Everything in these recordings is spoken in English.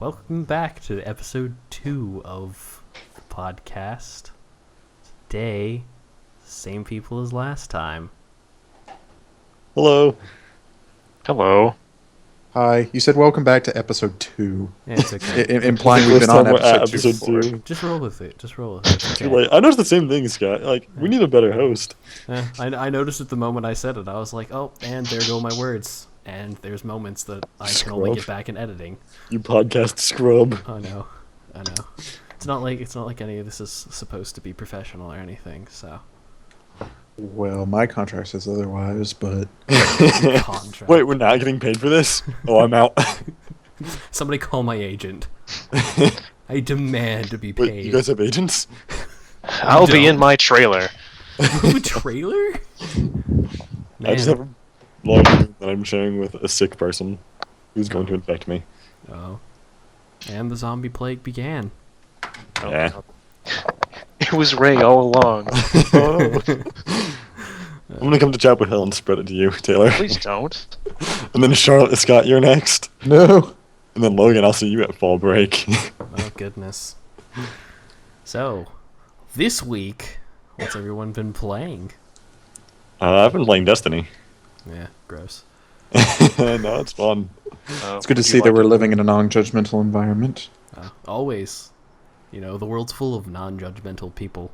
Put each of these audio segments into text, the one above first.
welcome back to episode 2 of the podcast. Today, same people as last time. Hello. Hello. Hi. You said welcome back to episode 2. Yeah, it's okay. Implying we've been on episode 2 before. Just roll with it. It's Too okay. late. I noticed the same thing, Scott. We need a better host. I noticed it the moment I said it. I was like, oh, and there go my words. And there's moments that I can only get back in editing. You podcast scrub. I know. It's not like any of this is supposed to be professional or anything, so. Well, my contract says otherwise, but... Contract. Wait, we're not getting paid for this? Oh, I'm out. Somebody call my agent. I demand to be paid. Wait, you guys have agents? I'll be in my trailer. Trailer? I just have a login that I'm sharing with a sick person who's going to infect me. Oh. And the zombie plague began. Yeah. It was Ray all along. Oh. I'm gonna come to Chapel Hill and spread it to you, Taylor. Please don't. And then Charlotte and Scott, you're next. No. And then Logan, I'll see you at fall break. Oh, goodness. So, this week, what's everyone been playing? I've been playing Destiny. Yeah, gross. No, it's fun. It's good to see that we're living in a non-judgmental environment. Always. You know, the world's full of non-judgmental people.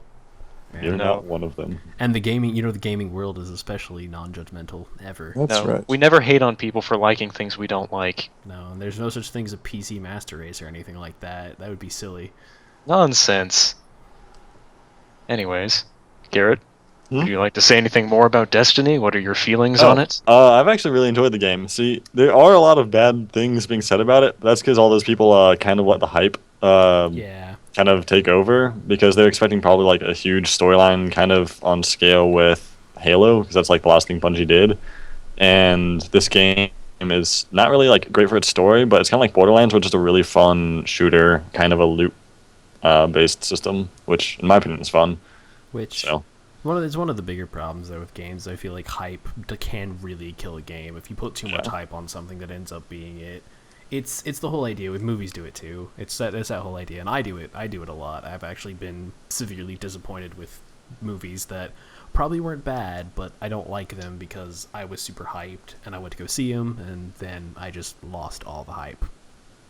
You're And, not one of them. and the gaming world is especially non-judgmental ever. That's No, right. we never hate on people for liking things we don't like. No, and there's no such thing as a PC master race or anything like that. That would be silly. Nonsense. Anyways, Garrett, Hmm? would you like to say anything more about Destiny? What are your feelings on it? I've actually really enjoyed the game. See, there are a lot of bad things being said about it, but that's because all those people kind of let the hype Yeah. kind of take over, because they're expecting probably like a huge storyline kind of on scale with Halo, because that's like the last thing Bungie did. And this game is not really like great for its story, but it's kind of like Borderlands, which is a really fun shooter, kind of a loot based system, which in my opinion is fun. Which... So It's one of the bigger problems though with games. I feel like hype can really kill a game. If you put too much hype on something that ends up being it. It's the whole idea. With movies do it too. It's that whole idea, and I do it a lot. I've actually been severely disappointed with movies that probably weren't bad, but I don't like them because I was super hyped and I went to go see them, and then I just lost all the hype.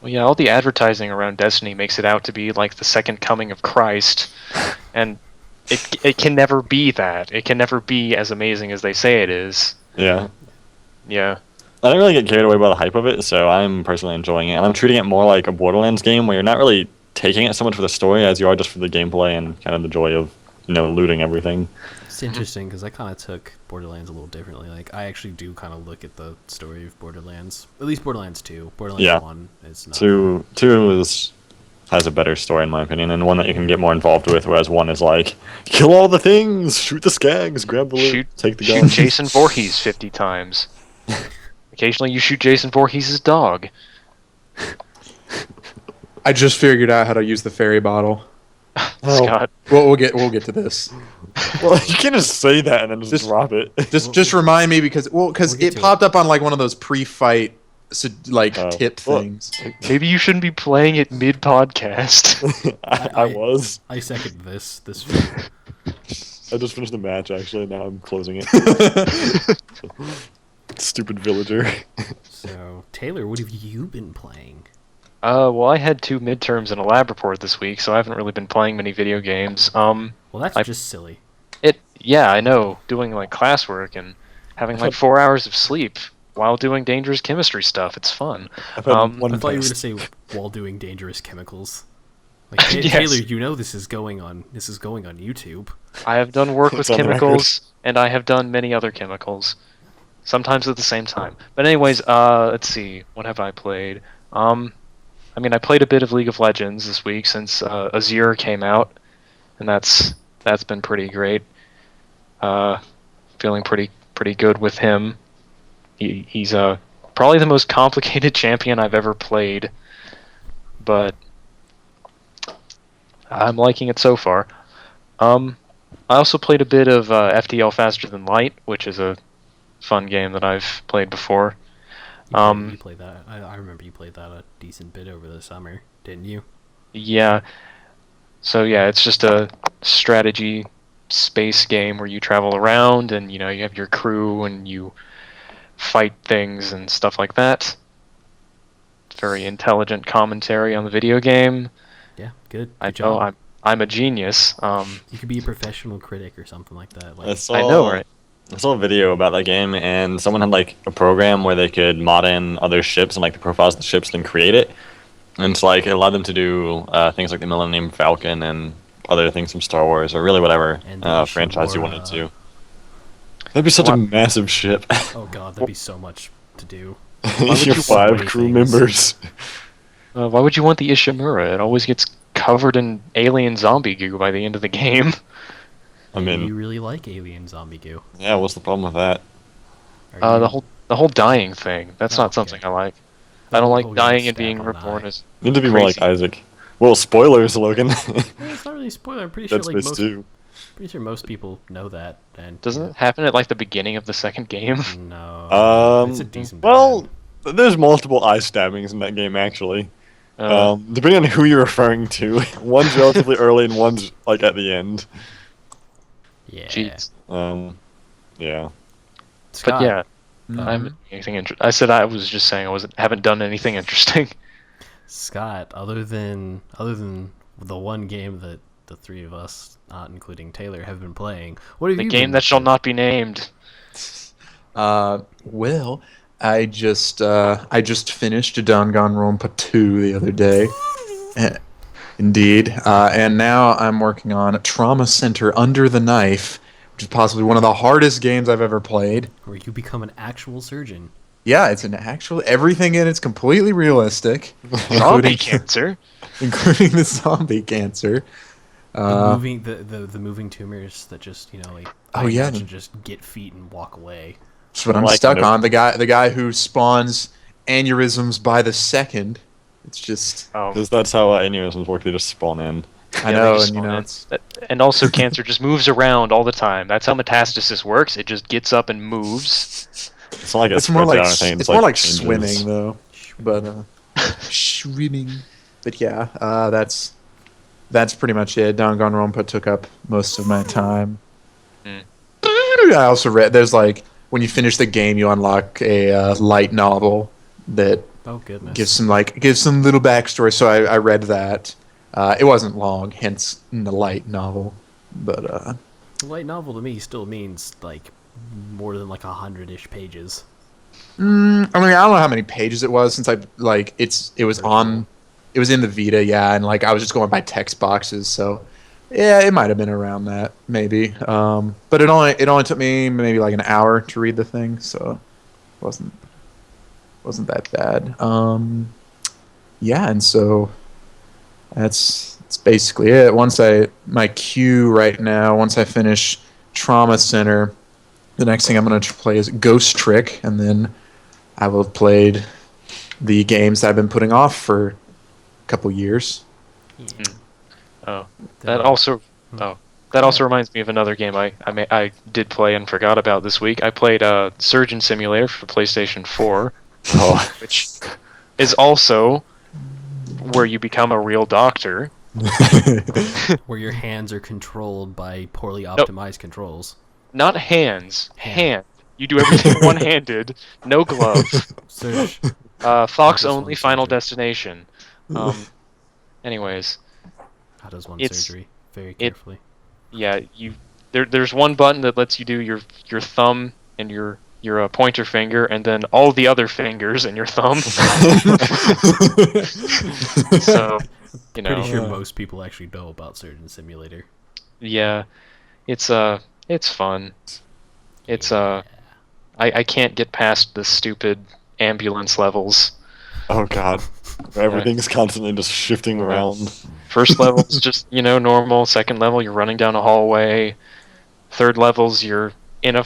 Well, yeah, all the advertising around Destiny makes it out to be like the second coming of Christ, and it can never be that. It can never be as amazing as they say it is. yeah. Yeah. I don't really get carried away by the hype of it, so I'm personally enjoying it. And I'm treating it more like a Borderlands game, where you're not really taking it so much for the story as you are just for the gameplay and kind of the joy of, looting everything. It's interesting because I kind of took Borderlands a little differently. Like, I actually do kind of look at the story of Borderlands. At least Borderlands 2. Borderlands 1 is not. 2 has a better story, in my opinion, and one that you can get more involved with, whereas 1 is like, kill all the things, shoot the skags, grab the loot, take the gun. Shoot Jason Voorhees 50 times. Occasionally you shoot Jason Voorhees' dog. I just figured out how to use the fairy bottle. Scott. Well, we'll get to this. Well, you can't just say that and then just drop it. Just remind me because We'll get it to popped up on like one of those pre-fight tip well, things. Maybe you shouldn't be playing it mid-podcast. I was. I second this. I just finished the match, actually. Now I'm closing it. Stupid villager. So, Taylor, what have you been playing? Well, I had 2 midterms and a lab report this week, so I haven't really been playing many video games. Well, that's just silly. Yeah, I know, doing like classwork and having like 4 hours of sleep while doing dangerous chemistry stuff. It's fun. I've had I one thought you were going to test. say while doing dangerous chemicals. Like, Yes. Taylor, this is going on YouTube. I have done work with It's on the chemicals, and I have done many other chemicals. Sometimes at the same time. But anyways, let's see. What have I played? I played a bit of League of Legends this week since Azir came out, and that's been pretty great. Feeling pretty good with him. He's probably the most complicated champion I've ever played, but I'm liking it so far. I also played a bit of FTL Faster Than Light, which is a fun game that I've played before. You played that. I remember you played that a decent bit over the summer, didn't you? Yeah. So yeah, it's just a strategy space game where you travel around and you have your crew and you fight things and stuff like that. Very intelligent commentary on the video game. Yeah, good. I Good know job. I'm a genius. You could be a professional critic or something like that. I Like, saw, I know, right? I saw a video about that game, and someone had like a program where they could mod in other ships and like the profiles of the ships, then create it. And it's like it allowed them to do things like the Millennium Falcon and other things from Star Wars, or really whatever And the franchise you wanted Ishimura. to. That'd be such a What? massive ship. oh god, that'd be so much to do. would Your you- 5 many crew things? members. Why would you want the Ishimura? It always gets covered in alien zombie goo by the end of the game. I Maybe mean, you really like alien zombie goo. yeah. What's the problem with that? Are you- The whole dying thing. That's Oh, not okay. something I like. I don't like Oh, yeah, dying and stab being on reborn eye. as. Need to be more like Crazy. Isaac. Well, spoilers, Logan. Eh, it's not really a spoiler. I'm pretty sure Dead like Space most 2. pretty sure most people know that. And Doesn't it happen at like the beginning of the second game? No. It's a decent. Well, there's multiple eye stabbings in that game actually. Depending on who you're referring to, one's relatively early and one's like at the end. yeah. Jeez. Yeah. Scott, But yeah, Mhm. I haven't anything I said I was just saying haven't done anything interesting. Scott. Other than the one game that the three of us, not including Taylor, have been playing, what have The you game been that shall not be named. Well, I just finished Danganronpa 2 the other day. Indeed. And now I'm working on Trauma Center Under the Knife, which is possibly one of the hardest games I've ever played. where you become an actual surgeon? Yeah, it's an actual everything in it's completely realistic, Zombie including cancer. including the zombie cancer. The moving tumors that just like Oh, yeah. should just get feet and walk away. That's what I'm Like, stuck nope. on. The guy who spawns aneurysms by the second. It's just Because that's how aneurysms work. They just spawn in. I Yeah, they know, just and you spawn know in. it's And also cancer just moves around all the time. That's how metastasis works. It just gets up and moves. It's not like it's more like anything. it's more like changes. swimming though, but swimming. But yeah, that's pretty much it. Danganronpa took up most of my time. Hmm. I also read there's like when you finish the game, you unlock a light novel that Oh goodness. gives some little backstory. So I read that. It wasn't long, hence the light novel. But Light novel to me still means like more than like 100-ish pages. I mean, I don't know how many pages it was since it was in the Vita, yeah, and like I was just going by text boxes, so yeah, it might have been around that maybe. But it only took me maybe like an hour to read the thing, so it wasn't that bad. Yeah, and so that's basically it. My queue right now, once I finish Trauma Center, the next thing I'm going to play is Ghost Trick, and then I will have played the games that I've been putting off for a couple years. Oh, that also reminds me of another game I did play and forgot about this week. I played Surgeon Simulator for PlayStation 4, which is also where you become a real doctor. Where your hands are controlled by poorly optimized controls. Not hands. Hand. You do everything one-handed, no gloves. Search. Fox Just only, one Final surgery. Destination. Anyways, How does one It's- surgery? Very carefully. yeah, there's one button that lets you do your thumb and your pointer finger, and then all the other fingers and your thumb. So, Pretty sure most people actually know about Surgeon Simulator. yeah, it's fun. It's I can't get past the stupid ambulance levels. Oh god. Everything's constantly just shifting around. First level's just normal. Second level, you're running down a hallway. Third level's you're in a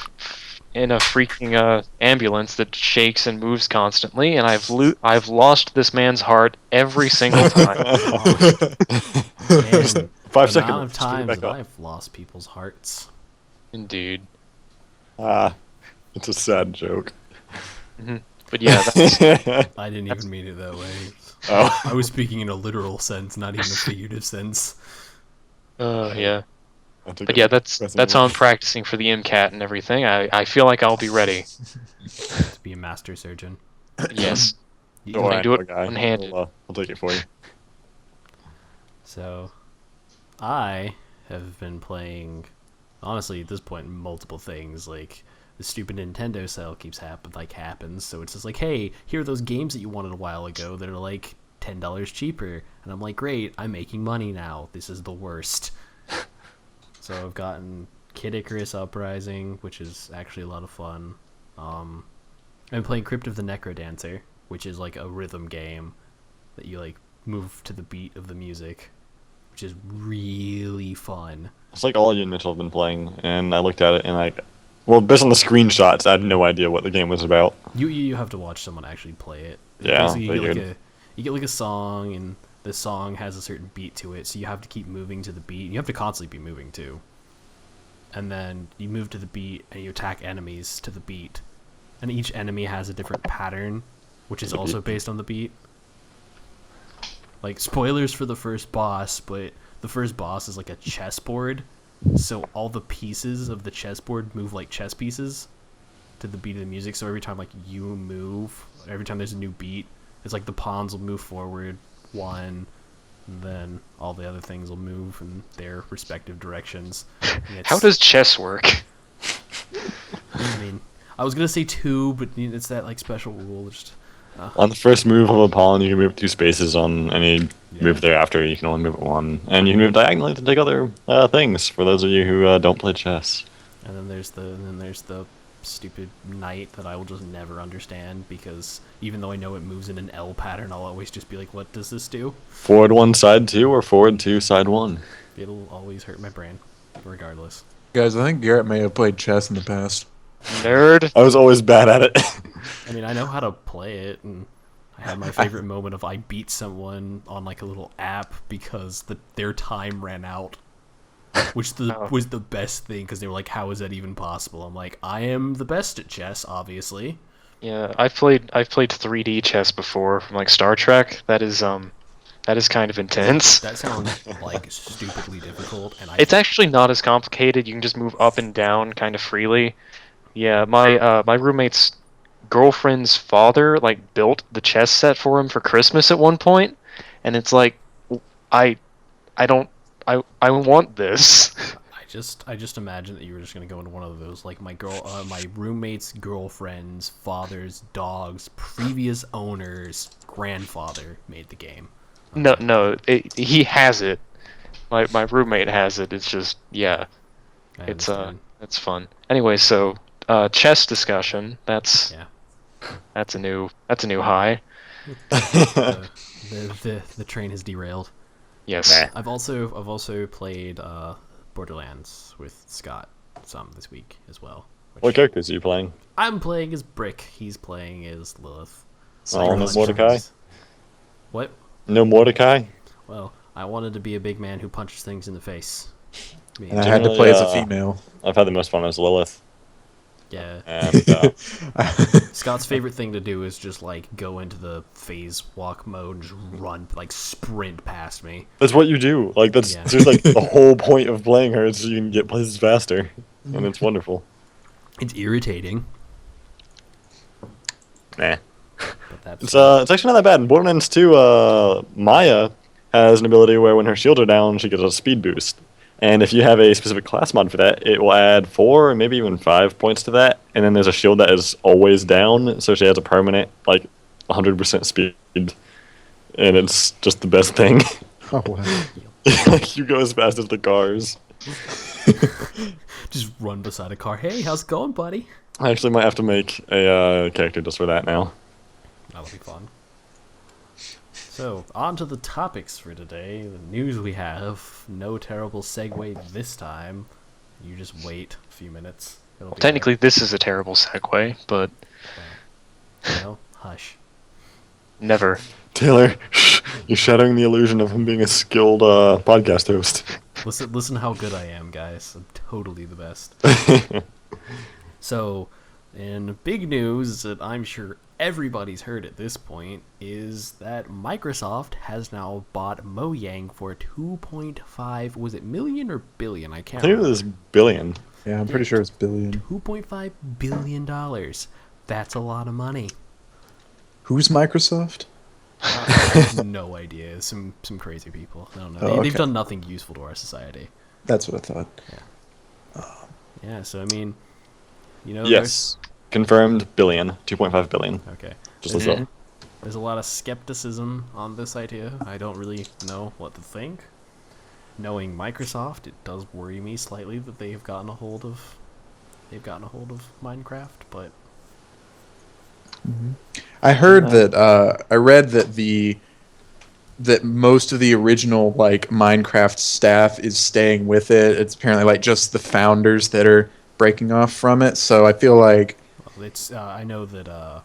freaking ambulance that shakes and moves constantly, and I've lost this man's heart every single time. And 5 the seconds. amount of just bring it times back that up. I've lost people's hearts. Indeed. It's a sad joke. But yeah, that's, I didn't even mean it that way. Oh. I was speaking in a literal sense, not even a figurative sense. yeah. I took But it yeah, that's personally. how I'm practicing for the MCAT and everything. I feel like I'll be ready. To be a master surgeon. Yes. Don't I worry, do it poor guy. one-handed. I'll take it for you. So, I have been playing, honestly, at this point, multiple things. Like, the stupid Nintendo sale keeps happens. So it's just like, hey, here are those games that you wanted a while ago that are like $10 cheaper. And I'm like, great, I'm making money now. This is the worst. So I've gotten Kid Icarus Uprising, which is actually a lot of fun. I'm playing Crypt of the Necrodancer, which is like a rhythm game that you like move to the beat of the music, which is really fun. It's like all you and Mitchell have been playing, and I looked at it and well, based on the screenshots, I had no idea what the game was about. You have to watch someone actually play it. Yeah, Basically, figured. you get like a song, and the song has a certain beat to it, so you have to keep moving to the beat. You have to constantly be moving too. And then you move to the beat, and you attack enemies to the beat. And each enemy has a different pattern, which is also based on the beat. Like, spoilers for the first boss, but the first boss is like a chessboard, so all the pieces of the chessboard move like chess pieces to the beat of the music. So every time like you move, every time there's a new beat, it's like the pawns will move forward one, and then all the other things will move in their respective directions. How does chess work? I mean, I was gonna say two, but it's that like special rule. Just On the first move of a pawn, you can move 2 spaces. On any move thereafter, you can only move it 1. And you can move diagonally to take other things, for those of you who don't play chess. and then there's the stupid knight that I will just never understand, because even though I know it moves in an L pattern, I'll always just be like, what does this do? Forward 1, side 2, or forward 2, side 1? It'll always hurt my brain, regardless. Guys, I think Garrett may have played chess in the past. Nerd. I was always bad at it. I mean, I know how to play it, and I had my favorite moment of I beat someone on like a little app because their time ran out, which was the best thing, because they were like, how is that even possible? I'm like, I am the best at chess, obviously. Yeah, I've played 3D chess before from like Star Trek. That is kind of intense. That sounds like stupidly difficult, and It's actually not as complicated. You can just move up and down kind of freely. Yeah, my roommate's girlfriend's father like built the chess set for him for Christmas at one point, and it's like, I want this. I just imagine that you were just gonna go into one of those, like my roommate's girlfriend's father's dog's previous owner's grandfather made the game. No, he has it. My roommate has it. It's just I it's understand. it's fun. Anyway, so chess discussion. That's a new high. The train has derailed. Yes. Nah. I've also played Borderlands with Scott some this week as well. What characters are you playing? I'm playing as Brick. He's playing as Lilith. Oh, no Mordecai? What? No Mordecai? Well, I wanted to be a big man who punches things in the face. And I had to play as a Generally, female. I've had the most fun as Lilith. Yeah. And Scott's favorite thing to do is just like go into the phase walk mode and just run, like sprint past me. that's what you do. Like, that's Yeah. just like the whole point of playing her, is so you can get places faster. And it's wonderful. It's irritating, Nah. but that's It's actually not that bad. In Borderlands 2, Maya has an ability where when her shields are down, she gets a speed boost. And if you have a specific class mod for that, it will add 4 or maybe even 5 points to that. And then there's a shield that is always down, so she has a permanent, like, 100% speed. And it's just the best thing. Oh, wow. Like, you go as fast as the cars. just run beside a car. Hey, how's it going, buddy? I actually might have to make a character just for that now. That'll be fun. So, on to the topics for today. The news we have. No terrible segue this time. You just wait a few minutes. It'll be Technically, this is a terrible segue, but there. You know, hush. never. Taylor, you're shattering the illusion of him being a skilled podcast host. Listen how good I am, guys. I'm totally the best. So, in big news that I'm sure everybody's heard at this point is that Microsoft has now bought Mojang for 2.5, was it million or billion? I I can't think it remember. was billion. Yeah, I'm pretty sure it's billion. $2.5 billion. That's a lot of money. Who's Microsoft? I have no idea. Some crazy people. I don't know. Oh, They've okay. done nothing useful to our society. That's what I thought. Yeah, so I mean, you know, Yes. Confirmed billion. 2.5 billion. Okay. Just look it up. There's a lot of skepticism on this idea. I don't really know what to think. Knowing Microsoft, it does worry me slightly that they've gotten a hold of Minecraft, but I heard that I read that that most of the original like Minecraft staff is staying with it. It's apparently like just the founders that are breaking off from it. So I feel like well, it's I know that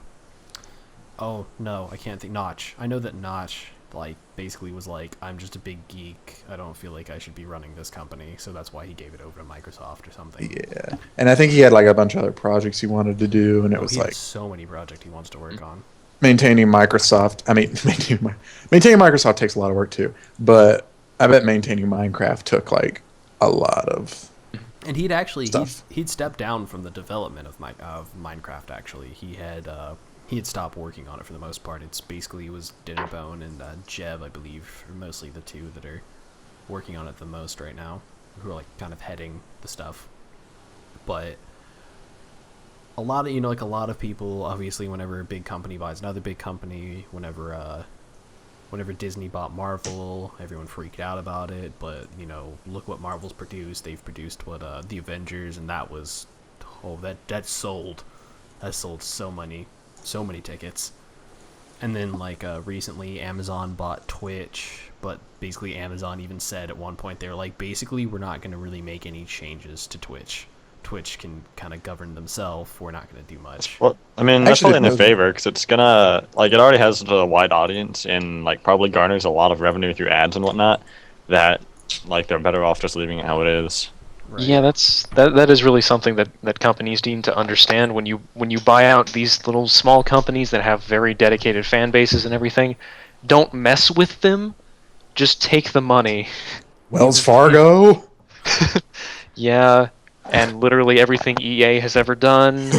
oh no, I can't think. Notch. I know that Notch like basically was like, I'm just a big geek. I don't feel like I should be running this company, so that's why he gave it over to Microsoft or something. yeah, and I think he had like a bunch of other projects he wanted to do, and it was He like has so many projects he wants to work on. maintaining Microsoft. I mean, maintaining Microsoft takes a lot of work too, but I bet maintaining Minecraft took like a lot of. And he'd actually Stuff. he'd stepped down from the development of Minecraft. Actually, he had stopped working on it for the most part. It's basically it was Dinnerbone and Jeb, I believe, are mostly the two that are working on it the most right now, who are like kind of heading the stuff. But a lot of like a lot of people, obviously, whenever a big company buys another big company, whenever Disney bought Marvel, everyone freaked out about it, but look what Marvel's produced. They've produced what the Avengers, and that was that sold so many tickets. And then like recently Amazon bought Twitch, but basically Amazon even said at one point they were like, basically we're not going to really make any changes to Twitch. Twitch can kind of govern themselves. We're not going to do much. Well, I mean, that's Actually, probably in their no- favor because it's gonna like it already has a wide audience and like probably garners a lot of revenue through ads and whatnot. That like they're better off just leaving it how it is. Right. Yeah, that is really something that companies need to understand when you buy out these little small companies that have very dedicated fan bases and everything. Don't mess with them. Just take the money. Wells Fargo. Yeah, and literally everything EA has ever done.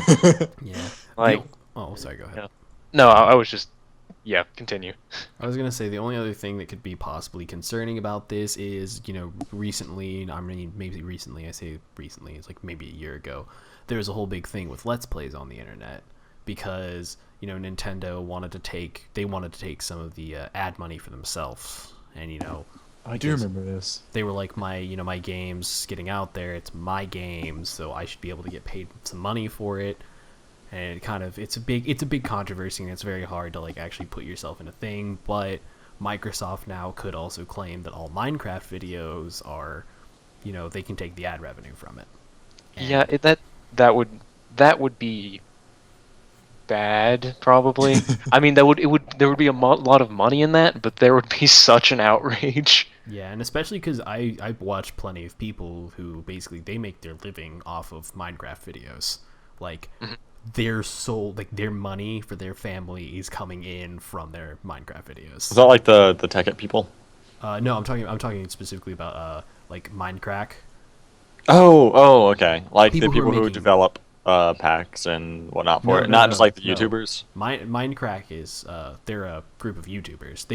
Yeah. Like, oh, sorry. Go ahead. Yeah. No, I was just, yeah, continue. I was gonna say the only other thing that could be possibly concerning about this is, recently, I mean, maybe recently, I say recently, it's like maybe a year ago, there was a whole big thing with Let's Plays on the internet because, Nintendo wanted to take some of the ad money for themselves, and I do remember this. they were like, my game's getting out there, it's my game, so I should be able to get paid some money for it. And it's a big controversy, and it's very hard to like actually put yourself in a thing. But Microsoft now could also claim that all Minecraft videos are, they can take the ad revenue from it. And Yeah, that would be bad, probably. I mean, there would be a lot of money in that, but there would be such an outrage. Yeah, and especially because I've watched plenty of people who basically they make their living off of Minecraft videos, like. Their money for their family is coming in from their Minecraft videos. Is that like the tech people? No, I'm talking specifically about like Minecraft. Oh, okay. Like People the who are people who making- develop packs and whatnot for No, it, no, not no, just like the no. YouTubers. Minecraft is they're a group of YouTubers.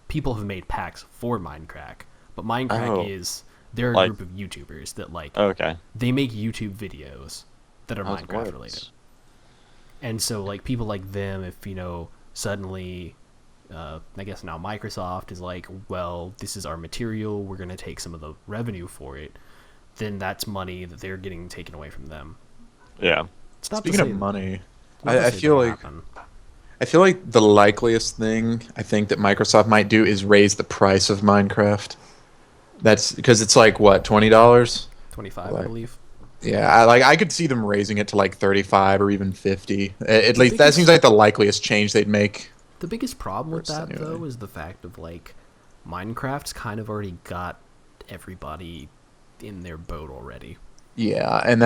People have made packs for Minecraft, but Minecraft is they're a Like- group of YouTubers that like Okay. they make YouTube videos that are Oh, Minecraft words. related. And so like people like them, if suddenly I guess now Microsoft is like, well, this is our material, we're gonna take some of the revenue for it, then that's money that they're getting taken away from them. Yeah. It's not Speaking to of say- money, not to I say feel that'll like happen. the likeliest thing I think that Microsoft might do is raise the price of Minecraft. That's because it's like what, $20? 25, I like- believe. Yeah, I could see them raising it to like 35 or even 50. At least that biggest- seems like the likeliest change they'd make. The biggest problem with First, that, anyway. though, is the fact of, like, Minecraft's kind of already got everybody in their boat already. Yeah, and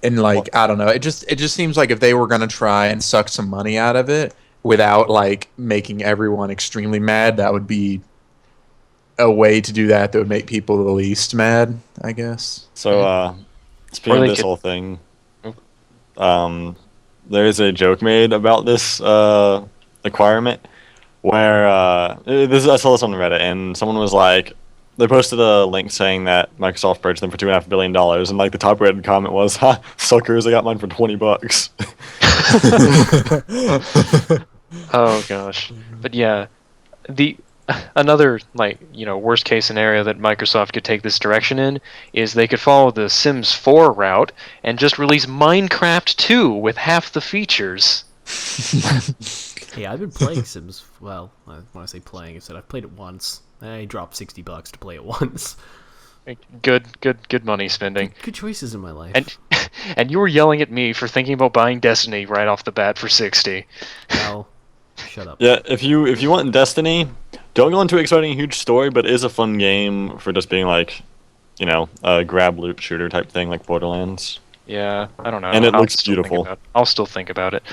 And like I don't know, it just seems like if they were gonna try and suck some money out of it without like making everyone extremely mad, that would be a way to do that would make people the least mad, I guess. So, speaking Or of they this could- whole thing, there's a joke made about this requirement where I saw this on Reddit, and someone was like, they posted a link saying that Microsoft purchased them for $2.5 billion, and like the top rated comment was, "Ha, suckers! I got mine for $20." Oh gosh, but yeah, the another like worst case scenario that Microsoft could take this direction in is they could follow the Sims 4 route and just release Minecraft 2 with half the features. Hey, I've been playing Sims. Well, when I say playing, I said I've played it once. I dropped $60 to play it once. Good money spending. Good choices in my life. And you were yelling at me for thinking about buying Destiny right off the bat for 60. Well, shut up. Yeah, if you want Destiny, don't go into expecting a huge story, but it is a fun game for just being like, a grab loot shooter type thing like Borderlands. Yeah, I don't know. And it I'll looks still think beautiful. about it. I'll still think about it.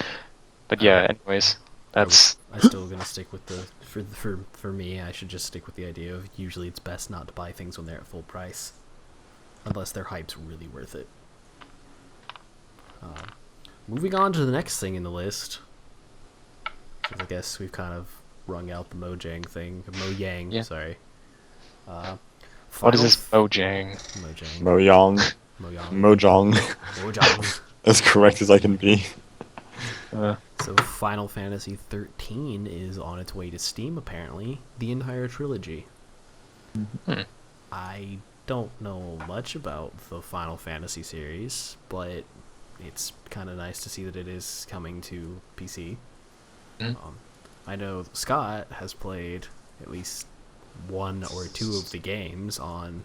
But yeah, anyways, that's I'm still gonna stick with the for me. I should just stick with the idea of usually it's best not to buy things when they're at full price, unless their hype's really worth it. Moving on to the next thing in the list. I guess we've kind of wrung out the Mojang thing. Mojang, Yeah. sorry. what is this Final Mojang? Mojang. Mojang. Mojang. Mojang. Mojang. As correct as I can be. So Final Fantasy 13 is on its way to Steam, apparently. The entire trilogy. I don't know much about the Final Fantasy series, but it's kind of nice to see that it is coming to PC. I know Scott has played at least one or two of the games on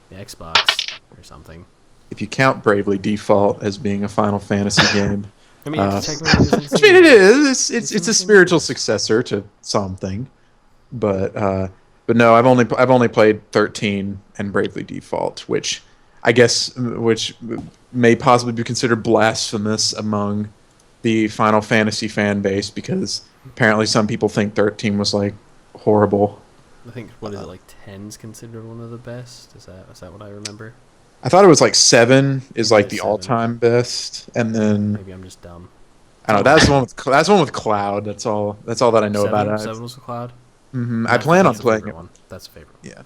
the Xbox or something. If you count Bravely Default as being a Final Fantasy game. I mean, technically, I mean, it is. It's a spiritual successor to something, but no, I've only played 13 and Bravely Default, which may possibly be considered blasphemous among the Final Fantasy fan base because apparently some people think 13 was like horrible. I think what is it like? 10's considered one of the best. Is that what I remember? I thought it was like 7 is like the 7. all-time best, and then Maybe I'm just dumb. I don't know. That's the one with Cloud. That's all that I know about it. 7 was a Cloud. I plan on That's a playing favorite it. one. That's a favorite. Yeah,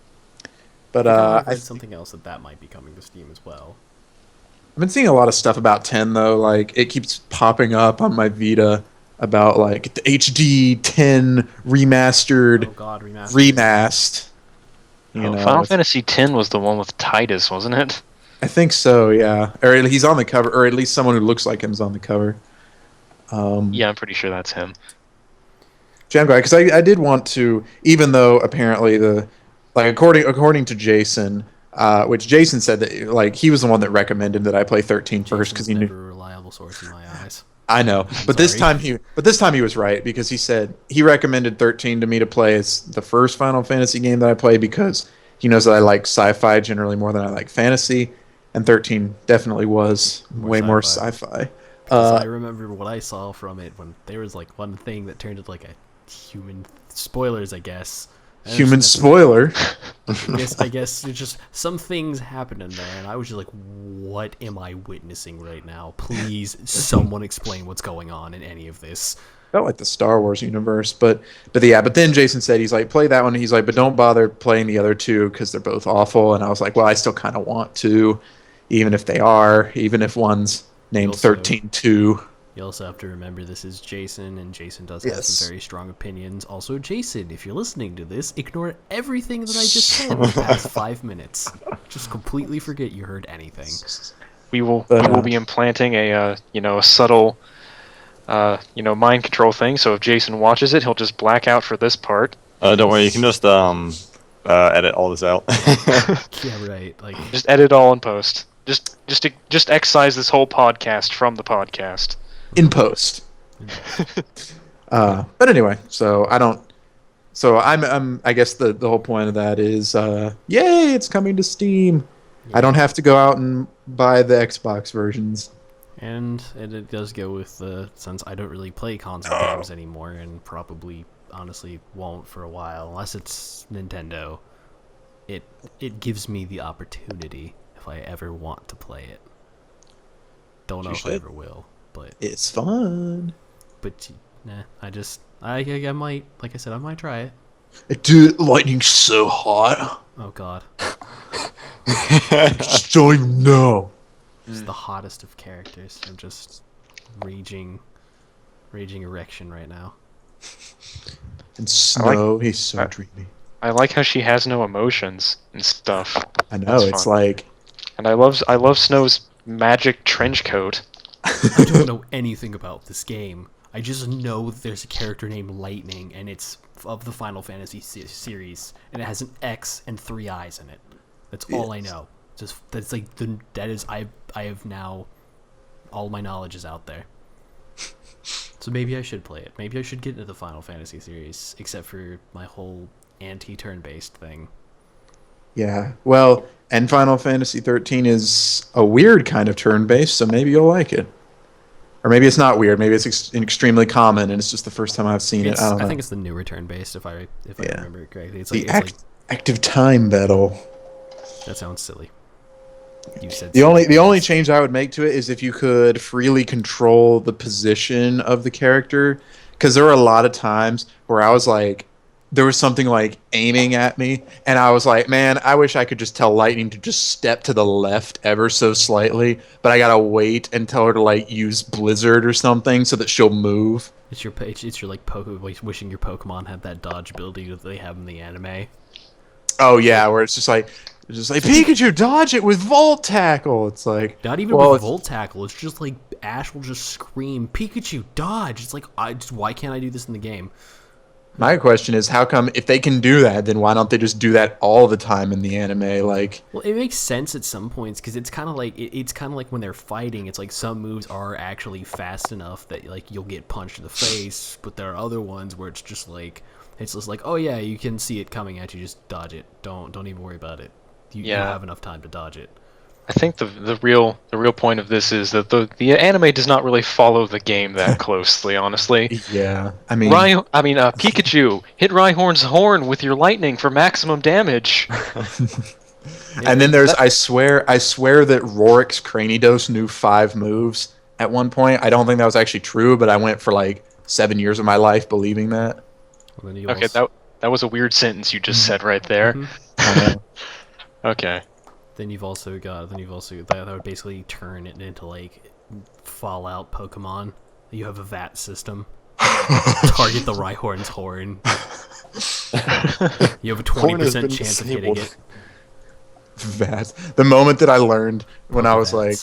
but I've I read something else that might be coming to Steam as well. I've been seeing a lot of stuff about 10 though. Like it keeps popping up on my Vita about like the HD 10 remastered, Oh God, remastered. remast. You know, Final Fantasy X was the one with Titus, wasn't it? I think so. Yeah, or he's on the cover, or at least someone who looks like him's on the cover. Yeah, I'm pretty sure that's him. Jam guy, because I did want to, even though apparently according to Jason, which Jason said that like he was the one that recommended that I play 13 first because he Jason's knew. never a reliable source in my eyes. I know, but this time he was right because he said he recommended 13 to me to play as the first Final Fantasy game that I play because he knows that I like sci-fi generally more than I like fantasy, and 13 definitely was way more sci-fi. I remember what I saw from it when there was like one thing that turned into like a human spoilers, I guess. And Human it's- spoiler. I guess it's just some things happened in there, and I was just like, "What am I witnessing right now? Please, someone explain what's going on in any of this." Felt like the Star Wars universe, but then Jason said he's like play that one. He's like, but don't bother playing the other two because they're both awful. And I was like, well, I still kind of want to, even if one's named Also- 13-2. You also have to remember this is Jason, and Jason does Yes. have some very strong opinions. Also, Jason, if you're listening to this, ignore everything that I just said in the past 5 minutes. Just completely forget you heard anything. We will But, be implanting a subtle mind control thing. So if Jason watches it, he'll just black out for this part. Don't worry, you can just edit all this out. Yeah, right. Like, Just edit all in post. Just excise this whole podcast from the podcast. In post. But anyway, I guess the whole point of that is, yay, it's coming to Steam. I don't have to go out and buy the Xbox versions. And it does go with since I don't really play console games anymore, and probably honestly won't for a while unless it's Nintendo. It gives me the opportunity if I ever want to play it. Don't know if I ever will, but It's fun. but nah, I might, like I said, I might try it. Dude, lightning's so hot. Oh god, Just don't even know. it's the hottest of characters. I'm just raging erection right now. And Snow, he's so I- dreamy. I like how she has no emotions and stuff. I know, That's it's fun. like... And I love Snow's magic trench coat. I don't know anything about this game. I just know that there's a character named Lightning, and it's of the Final Fantasy series, and it has an X and 3 eyes in it. That's all I know. That's like I have now, all my knowledge is out there. So maybe I should play it. Maybe I should get into the Final Fantasy series, except for my whole anti-turn-based thing. Yeah, well, and Final Fantasy 13 is a weird kind of turn-based, so maybe you'll like it. Or maybe it's not weird. Maybe it's extremely common, and it's just the first time I've seen it. I don't know. I think it's the newer turn-based, if I Yeah. remember it correctly. It's The like, active time battle. that sounds silly. You said The only silly. change I would make to it is if you could freely control the position of the character, because there were a lot of times where I was like, there was something like aiming at me, and I was like, man, I wish I could just tell Lightning to just step to the left ever so slightly, but I gotta wait and tell her to like use Blizzard or something so that she'll move. It's your wishing your Pokemon had that dodge ability that they have in the anime. Oh yeah, where it's just like Pikachu, dodge it with Volt Tackle. It's like Not even well, with Volt Tackle. It's just like Ash will just scream, "Pikachu, dodge!" It's like, why can't I do this in the game? my question is, how come if they can do that, then why don't they just do that all the time in the anime? Like, Well, it makes sense at some points because it's kind of like it's kind of like when they're fighting. It's like some moves are actually fast enough that like you'll get punched in the face, but there are other ones where it's just like oh yeah, you can see it coming at you, just dodge it. Don't even worry about it. You don't have enough time to dodge it. I think the real point of this is that the anime does not really follow the game that closely, honestly. yeah, I mean, Pikachu, hit Rhyhorn's horn with your lightning for maximum damage. and then there's I swear that Rorik's Cranidos knew 5 moves at one point. I don't think that was actually true, but I went for like 7 years of my life believing that. Well, then you Okay, also, that was a weird sentence you just said right there. Okay. then you've also that would basically turn it into like Fallout Pokemon. You have a VAT system. Target the Rhyhorn's horn. You have a Horn has 20% been chance of hitting disabled. it. VATS. The moment that I learned when I was like,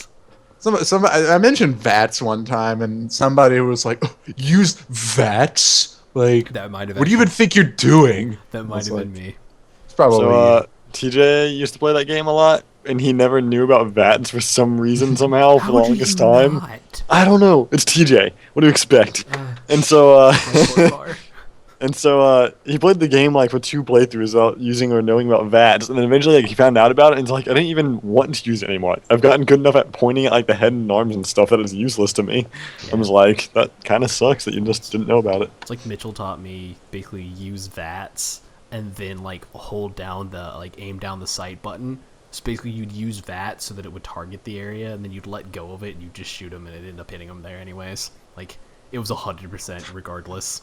Pokevats. I mentioned VATS one time, and somebody was like, "Oh, use VATS? Like, That might have what do you even think you're doing?" That might have been me. It's probably So, TJ used to play that game a lot, and he never knew about VATS for some reason somehow for the How do longest you time. not? I don't know. It's TJ. What do you expect? And so, My poor car. and so he played the game like for 2 playthroughs without using or knowing about VATS, and then eventually like he found out about it, and he's like, I didn't even want to use it anymore. I've gotten good enough at pointing at like the head and arms and stuff that it's useless to me. I was like, that kind of sucks that you just didn't know about it. It's like Mitchell taught me basically use VATS and then like hold down the aim down the sight button. So basically you'd use VATS so that it would target the area, and then you'd let go of it and you'd just shoot him, and it ended up hitting him there anyways. Like it was 100% regardless.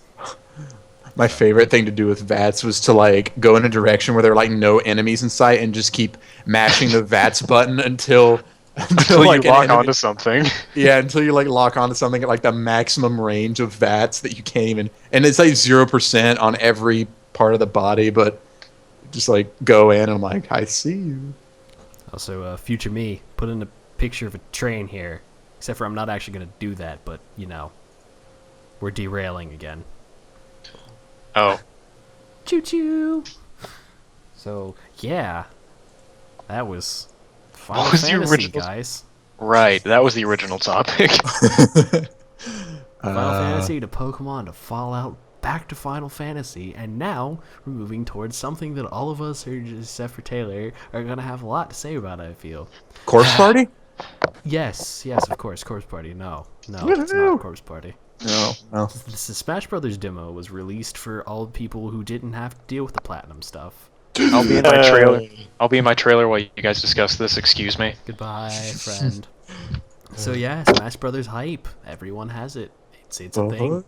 my favorite thing to do with VATS was to like go in a direction where there are like no enemies in sight and just keep mashing the VATS button until Until like, you an lock enemy- onto something. Yeah, until you like lock onto something at like the maximum range of VATS that you can't even, and it's like 0% on every part of the body, but just like go in and I'm like, I see you. Also, future me, put in a picture of a train here. Except for I'm not actually going to do that, but, you know, we're derailing again. Oh. Choo-choo! So, yeah. That was Final What was the Fantasy, original- guys. Right, that was the original topic. Final Fantasy to Pokemon to Fallout, back to Final Fantasy, and now we're moving towards something that all of us, except for Taylor, are going to have a lot to say about, I feel. Corpse Party? Yes, of course, Corpse Party. No, it's not Corpse Party. No. The Smash Brothers demo was released for all people who didn't have to deal with the platinum stuff. I'll be in my trailer. I'll be in my trailer while you guys discuss this. Excuse me. Goodbye, friend. So yeah, Smash Brothers hype. Everyone has it. It's a thing,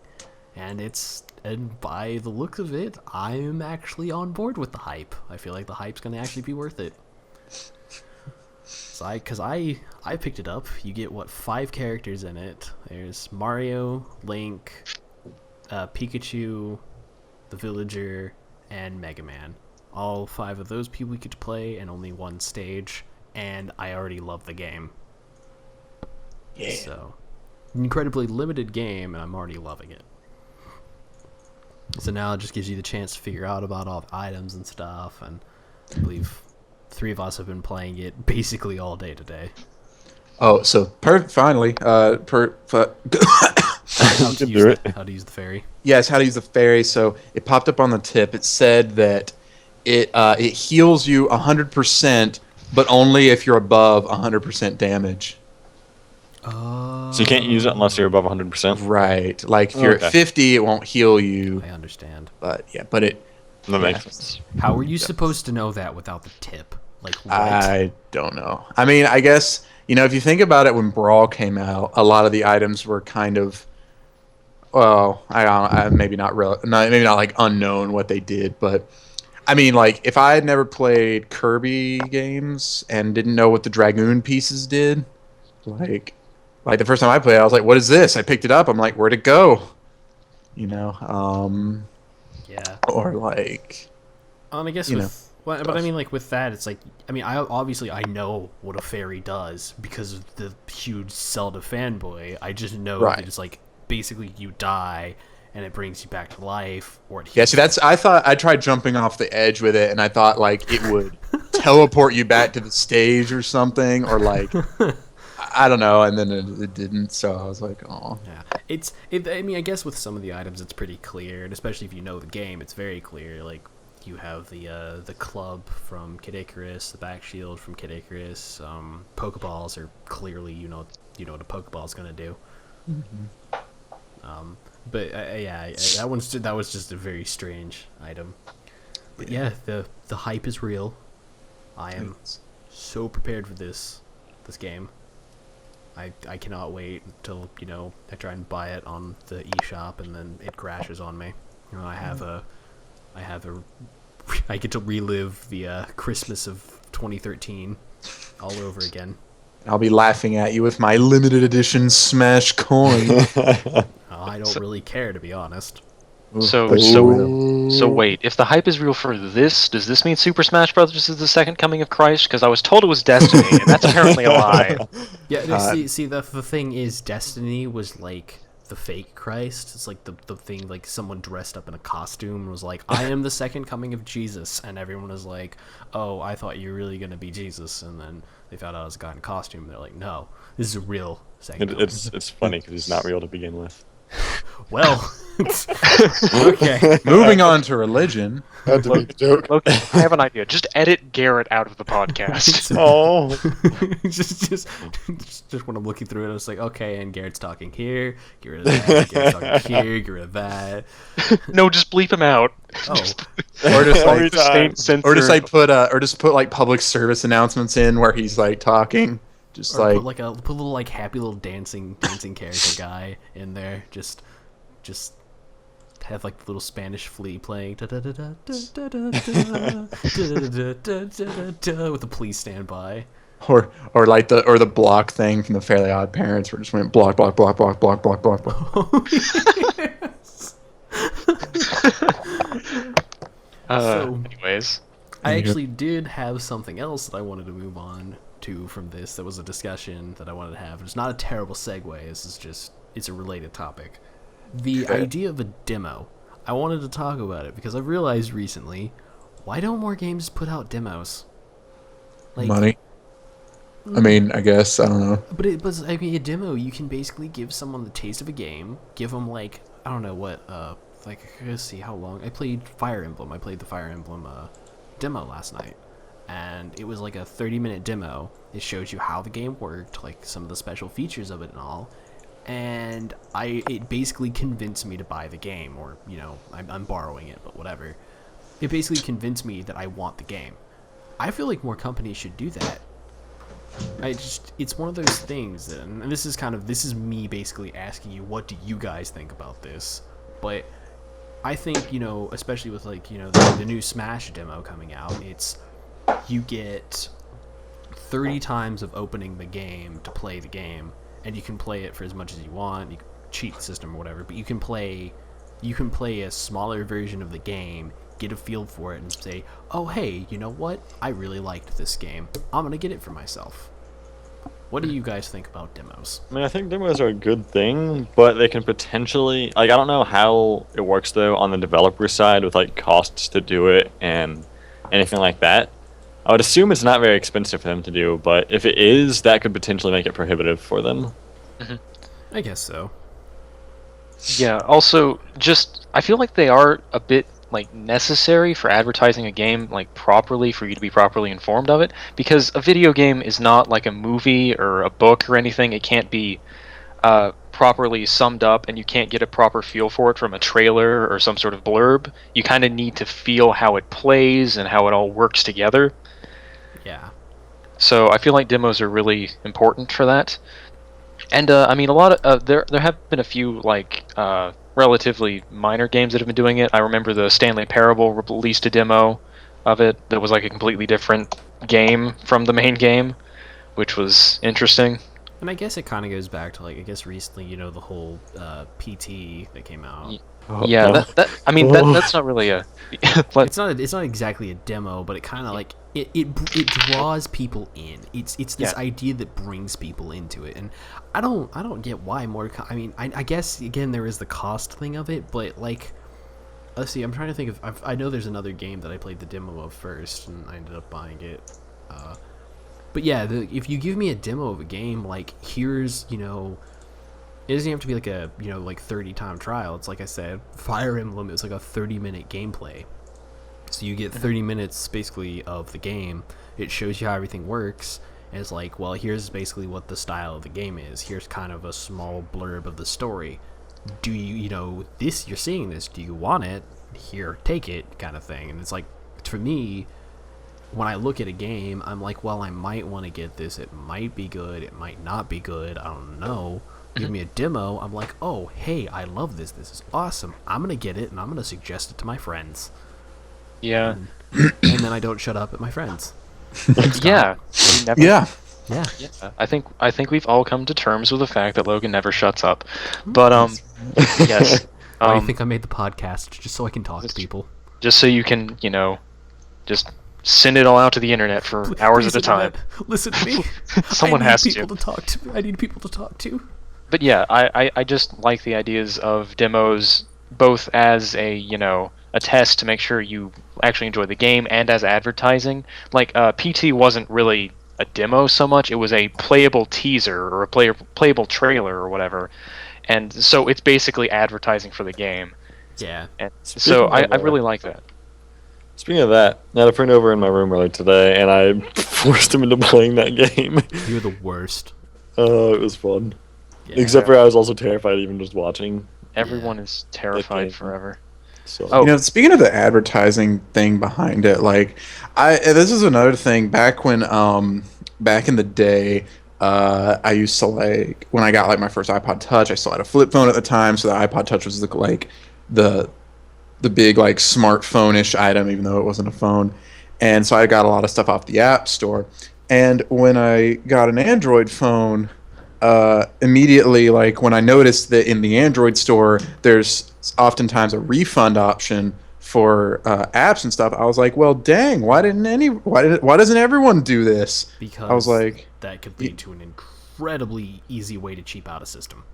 and by the look of it, I'm actually on board with the hype. I feel like the hype's gonna actually be worth it. So I picked it up. You get 5 characters in it. There's Mario, Link, Pikachu, the Villager, and Mega Man. All 5 of those people you get to play, and only 1 stage. And I already love the game. Yeah. So, incredibly limited game, and I'm already loving it. So now it just gives you the chance to figure out about all the items and stuff, and I believe 3 of us have been playing it basically all day today. Oh, so finally, How to use the fairy. yes, how to use the fairy. So it popped up on the tip. It said that it heals you 100%, but only if you're above 100% damage. Oh. So you can't use it unless you're above 100%. Right. Like if you're Okay. at 50, it won't heal you. I understand. But it. That makes sense. How were you supposed to know that without the tip? Like, what? I don't know. I mean, I guess, if you think about it, when Brawl came out, a lot of the items were kind of, well, maybe not like unknown what they did, but I mean, like, if I had never played Kirby games and didn't know what the Dragoon pieces did, like the first time I played, I was like, "What is this?" I picked it up. I'm like, "Where'd it go?" Yeah. Or like, I guess but I mean, like, with that, it's like, I mean, I know what a fairy does because of the huge Zelda fanboy. I just know Right. that it's like, basically you die and it brings you back to life, or it yeah. See, I tried jumping off the edge with it, and I thought like it would teleport you back to the stage or something, or like. I don't know, and then it didn't, so I was like, "Oh." Yeah, I mean, I guess with some of the items, it's pretty clear, and especially if you know the game, it's very clear. Like, you have the club from Kid Icarus, the back shield from Kid Icarus. Pokeballs are clearly you know what a Pokeball's gonna do. Mm-hmm. But yeah, that was just a very strange item. But yeah, the hype is real. I am so prepared for this game. I cannot wait until I try and buy it on the eShop and then it crashes on me. I get to relive the Christmas of 2013 all over again. I'll be laughing at you with my limited edition Smash coin. I don't really care, to be honest. So Ooh. wait, if the hype is real for this, does this mean Super Smash Bros. Is the second coming of Christ? Because I was told it was Destiny, and that's apparently a lie. Yeah, no, see, the thing is, Destiny was like the fake Christ. It's like the thing, like someone dressed up in a costume and was like, "I am the second coming of Jesus," and everyone was like, "Oh, I thought you were really gonna be Jesus," and then they found out I was a guy in a costume. And they're like, "No, this is a real second." It's funny because he's not real to begin with. Well, okay. Moving on to religion. Had to make a joke. Look, I have an idea. Just edit Garrett out of the podcast. Oh. just when I'm looking through it, I was like, okay, and Garrett's talking here, get rid of that, Garrett's talking here, get rid of that. No, just bleep him out. Oh, Or just Every like, time. or just put like public service announcements in where he's like talking, just or like put a little like happy little dancing character guy in there, just have like the little Spanish flea playing with the police stand by. or the block thing from the Fairly Odd Parents, where it just went block block block block block block block block. Anyways, I actually did have something else that I wanted to move on to from this. That was a discussion that I wanted to have. It's not a terrible segue. It's a related topic. The idea of a demo. I wanted to talk about it because I've realized recently, why don't more games put out demos? Like, Money. I mean, I guess I don't know. But I mean, a demo, you can basically give someone the taste of a game. Give them like, I don't know what. Like, let's see how long I played Fire Emblem. I played the Fire Emblem demo last night. and it was like a 30-minute demo. It shows you how the game worked, like some of the special features of it and all. And it basically convinced me to buy the game, or I'm borrowing it, but whatever. It basically convinced me that I want the game. I feel like more companies should do that. It's one of those things, and this is me basically asking you, what do you guys think about this? But I think, especially with the new Smash demo coming out, you get 30 times of opening the game to play the game, and you can play it for as much as you want. You can cheat the system or whatever, but you can play a smaller version of the game, get a feel for it, and say, oh hey, you know what? I really liked this game. I'm gonna get it for myself. What do you guys think about demos? I mean, I think demos are a good thing, but they can potentially, I don't know how it works though on the developer side with costs to do it and anything like that. I would assume it's not very expensive for them to do, but if it is, that could potentially make it prohibitive for them. I guess so. Yeah, also, I feel like they are a bit necessary for advertising a game properly, for you to be properly informed of it, because a video game is not like a movie or a book or anything. It can't be properly summed up, and you can't get a proper feel for it from a trailer or some sort of blurb. You kind of need to feel how it plays and how it all works together. Yeah. So I feel like demos are really important for that. And I mean, a lot of there have been a few relatively minor games that have been doing it. I remember the Stanley Parable released a demo of it that was a completely different game from the main game, which was interesting. And I guess it kind of goes back to I guess recently, the whole PT that came out. Yeah, that's not really a. It's not exactly a demo, but it kind of it draws people in. It's this idea that brings people into it, and I don't get why more. I guess again there is the cost thing of it, but let's see. I'm trying to think of. I know there's another game that I played the demo of first, and I ended up buying it. But yeah, if you give me a demo of a game, here's it doesn't have to be a 30 time trial. It's like I said, Fire Emblem is a 30-minute gameplay. So you get 30 minutes basically of the game. It shows you how everything works. And it's well, here's basically what the style of the game is. Here's kind of a small blurb of the story. Do you, this, you're seeing this, do you want it? Here, take it, kind of thing. And it's for me, when I look at a game, I'm well, I might want to get this. It might be good. It might not be good. I don't know. Give me a demo, I'm oh, hey, I love this. This is awesome. I'm going to get it, and I'm going to suggest it to my friends. Yeah. And then I don't shut up at my friends. Yeah. Yeah. I think we've all come to terms with the fact that Logan never shuts up. But, yes. I think I made the podcast just so I can talk to people. Just so you can, just send it all out to the internet for hours at a time. Listen to me. Someone has to. I need people to talk to. But yeah, I just like the ideas of demos, both as a test to make sure you actually enjoy the game, and as advertising. PT wasn't really a demo so much; it was a playable teaser or a playable trailer or whatever, and so it's basically advertising for the game. Yeah. And so I really like that. Speaking of that, I had a friend over in my room earlier today, and I forced him into playing that game. You're the worst. Oh, it was fun. Yeah. Except for I was also terrified even just watching. Everyone is terrified forever. So. Speaking of the advertising thing behind it, this is another thing. Back when, back in the day, I used to when I got my first iPod Touch. I still had a flip phone at the time, so the iPod Touch was the big smartphone-ish item, even though it wasn't a phone. And so I got a lot of stuff off the App Store. And when I got an Android phone, immediately, when I noticed that in the Android store, there's oftentimes a refund option for apps and stuff, I was well, dang, why doesn't everyone do this? Because I was that could lead to an incredibly easy way to cheap out a system.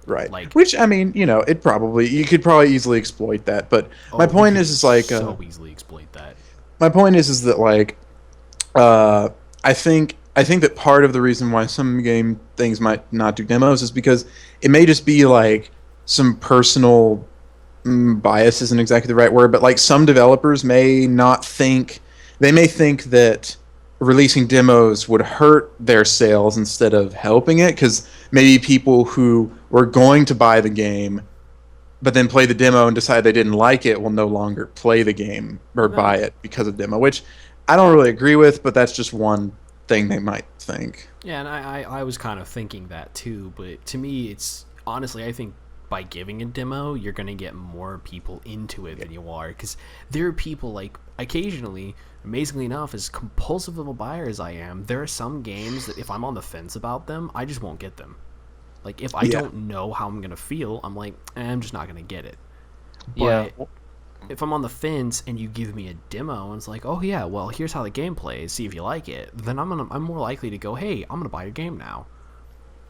Right. Which, you could probably easily exploit that. But my point is so easily exploit that. My point is that I think that part of the reason why some game things might not do demos is because it may just be some personal bias isn't exactly the right word, but some developers may not think, they may think that releasing demos would hurt their sales instead of helping it, because maybe people who were going to buy the game but then play the demo and decide they didn't like it will no longer play the game or buy it because of demo, which I don't really agree with, but that's just one thing they might think. Yeah, and I was kind of thinking that too, but to me, it's honestly, I think by giving a demo, you're going to get more people into it than you are, because there are people, like, occasionally, amazingly enough, as compulsive of a buyer as I am, there are some games that if I'm on the fence about them, I just won't get them. Like, if I don't know how I'm going to feel, I'm like, I'm just not going to get it. But if I'm on the fence and you give me a demo and it's like, oh yeah, well, here's how the game plays, see if you like it, then I'm more likely to go, hey, I'm going to buy your game now.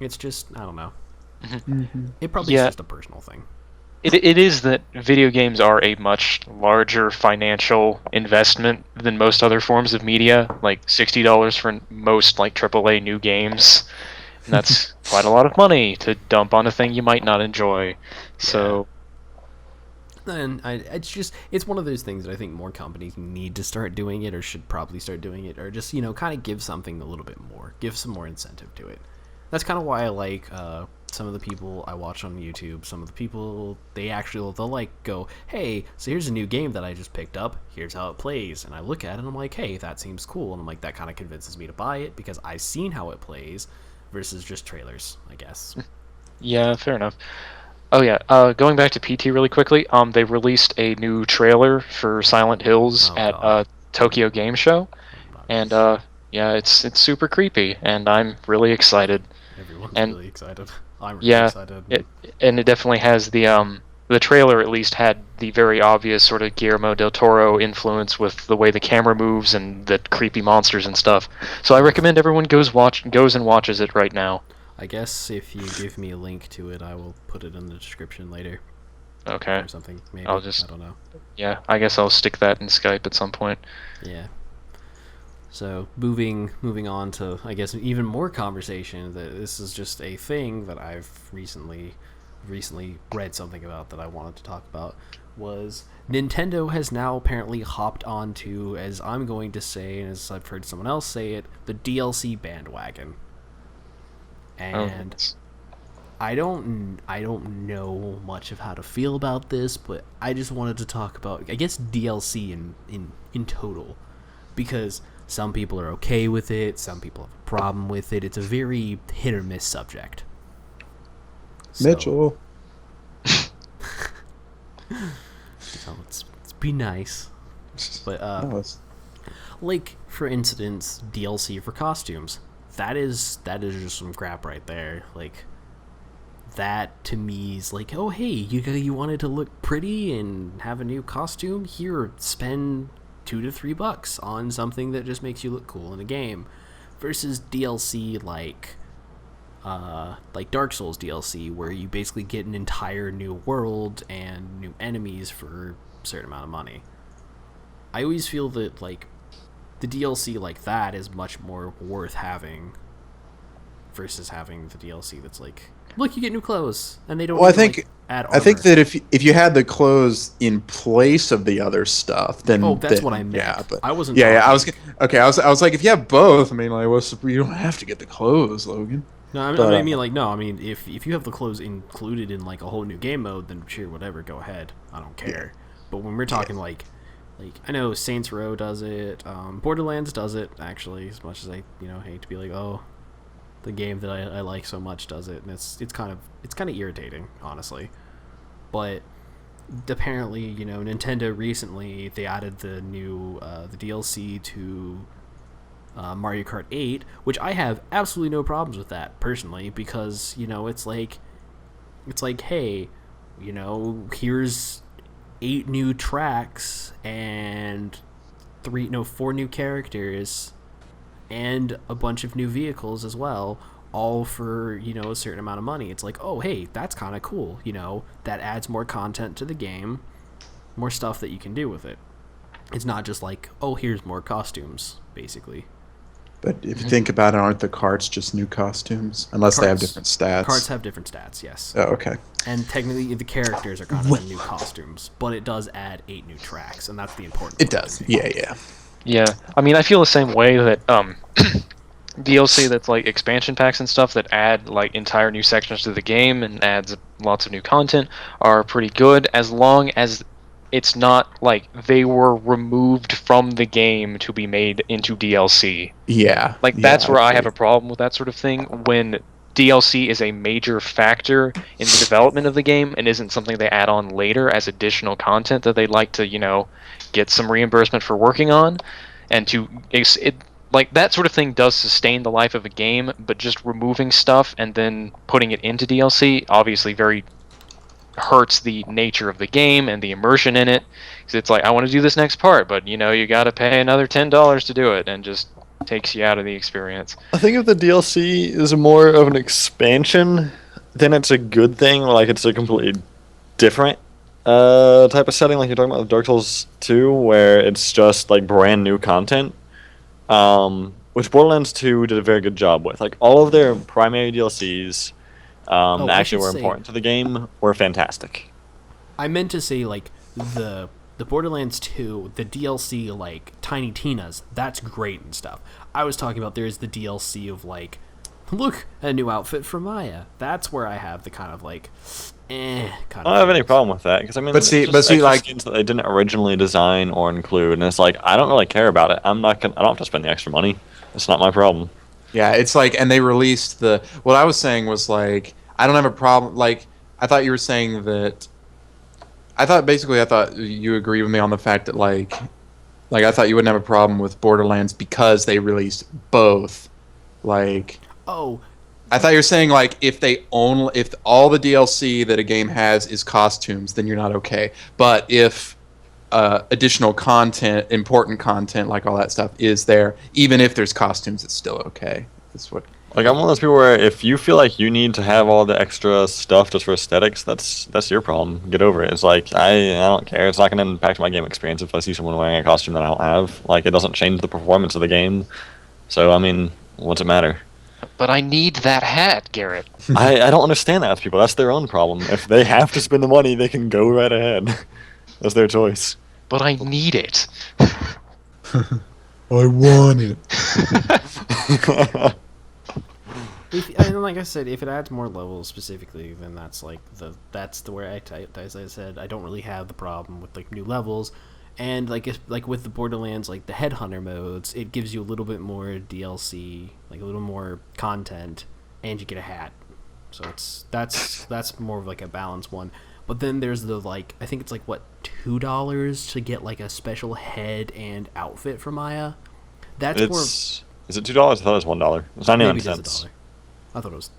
It's just, I don't know. It probably is just a personal thing. It is that video games are a much larger financial investment than most other forms of media, like $60 for most like AAA new games. And that's quite a lot of money to dump on a thing you might not enjoy. So then it's one of those things that I think more companies need to start doing it, or should probably start doing it, or just, you know, kind of give something a little bit more, give some more incentive to it. That's kind of why I like some of the people I watch on YouTube. Some of the people, they'll like go, hey, so here's a new game that I just picked up, here's how it plays, and I look at it and I'm like, hey, that seems cool, and I'm like, that kind of convinces me to buy it because I've seen how it plays versus just trailers, I guess. Yeah, fair enough. Oh yeah, going back to PT really quickly, they released a new trailer for Silent Hills at Tokyo Game Show, and yeah, it's super creepy, and I'm really excited. Everyone's really excited. I'm really excited. And it definitely has the trailer at least had the very obvious sort of Guillermo del Toro influence with the way the camera moves and the creepy monsters and stuff. So I recommend everyone goes and watches it right now. I guess if you give me a link to it, I will put it in the description later. Okay. Or something, maybe. I don't know. Yeah, I guess I'll stick that in Skype at some point. Yeah. So moving on to, I guess, even more conversation. That this is just a thing that I've recently read something about that I wanted to talk about. Was Nintendo has now apparently hopped onto, as I'm going to say, and as I've heard someone else say it, the DLC bandwagon. And I don't know much of how to feel about this, but I just wanted to talk about, I guess, DLC in total, because some people are okay with it, some people have a problem with it. It's a very hit or miss subject. Mitchell. So let's be nice. But like, for instance, DLC for costumes. That is just some crap right there. Like, that to me is like, oh hey, you wanted to look pretty and have a new costume? Here, spend $2 to $3 on something that just makes you look cool in a game. Versus DLC like Dark Souls DLC, where you basically get an entire new world and new enemies for a certain amount of money. I always feel that, like, the DLC like that is much more worth having versus having the DLC that's like, look, you get new clothes, and they don't. Well, add I think that if you had the clothes in place of the other stuff, then that's what I meant. Yeah, but I wasn't. Yeah, I was like, if you have both, I mean, like, you don't have to get the clothes, Logan. No, I mean, if you have the clothes included in like a whole new game mode, then sure, whatever, go ahead. I don't care. Yeah. But when we're talking like I know Saints Row does it, Borderlands does it actually, as much as I hate to be like, oh, the game that I like so much does it, and it's kind of irritating, honestly. But apparently, Nintendo recently, they added the new the DLC to Mario Kart 8, which I have absolutely no problems with that personally, because it's like hey, here's 8 new tracks and 4 new characters and a bunch of new vehicles as well, all for a certain amount of money. It's like, oh hey, that's kind of cool. That adds more content to the game, more stuff that you can do with it. It's not just like, oh, here's more costumes, basically. But if you think about it, aren't the carts just new costumes? Unless they have different stats. Carts have different stats, yes. Oh, okay. And technically, the characters are kind of new costumes, but it does add 8 new tracks, and that's the important part. It does, yeah. Yeah, I mean, I feel the same way that DLC that's like expansion packs and stuff that add like entire new sections to the game and adds lots of new content are pretty good as long as it's not like they were removed from the game to be made into DLC. Yeah. Like Yeah, that's where I have agree. a problem with that sort of thing when DLC is a major factor in the development of the game and isn't something they add on later as additional content that they'd like to, get some reimbursement for working on and like that sort of thing does sustain the life of a game, but just removing stuff and then putting it into DLC obviously very hurts the nature of the game and the immersion in it. Because it's like I want to do this next part, but you got to pay another $10 to do it, and just takes you out of the experience. I think if the DLC is more of an expansion, then it's a good thing. Like it's a completely different type of setting, like you're talking about with Dark Souls 2, where it's just like brand new content. Which Borderlands 2 did a very good job with. Like all of their primary DLCs, Oh, that I actually should were say- important to the game, were fantastic. I meant to say like the Borderlands 2, the DLC like Tiny Tina's, that's great and stuff. I was talking about there's the DLC of like, look, a new outfit for Maya. That's where I have the kind of like, kind I of. don't have any feelings. problem with that because I mean, But it's see- just but see, extra like- skins that they didn't originally design or include, and it's like I don't really care about it. I don't have to spend the extra money. It's not my problem. Yeah, it's like, and they released what I was saying was like, I don't have a problem. Like, I thought you were saying that. I thought you agree with me on the fact that like I thought you wouldn't have a problem with Borderlands because they released both. Like, Oh, I thought you were saying like if all the DLC that a game has is costumes, then you're not okay. But if additional content, important content, like all that stuff is there, even if there's costumes, it's still okay. That's what. Like I'm one of those people where if you feel like you need to have all the extra stuff just for aesthetics, that's your problem. Get over it. It's like I don't care. It's not going to impact my game experience if I see someone wearing a costume that I don't have. Like it doesn't change the performance of the game. So I mean, what's it matter? But I need that hat, Garrett. I don't understand that with people. That's their own problem. If they have to spend the money, they can go right ahead. That's their choice. But I need it. I want it. and like I said, if it adds more levels specifically, then that's the where as I said, I don't really have the problem with like new levels, and like with the Borderlands, like the Headhunter modes, it gives you a little bit more DLC, like a little more content, and you get a hat, so that's more of like a balanced one. But then there's the like I think it's like what $2 to get like a special head and outfit for Maya. That's more. Is it $2? I thought it was $1. It's 99 Maybe it is cents. $1. I thought it was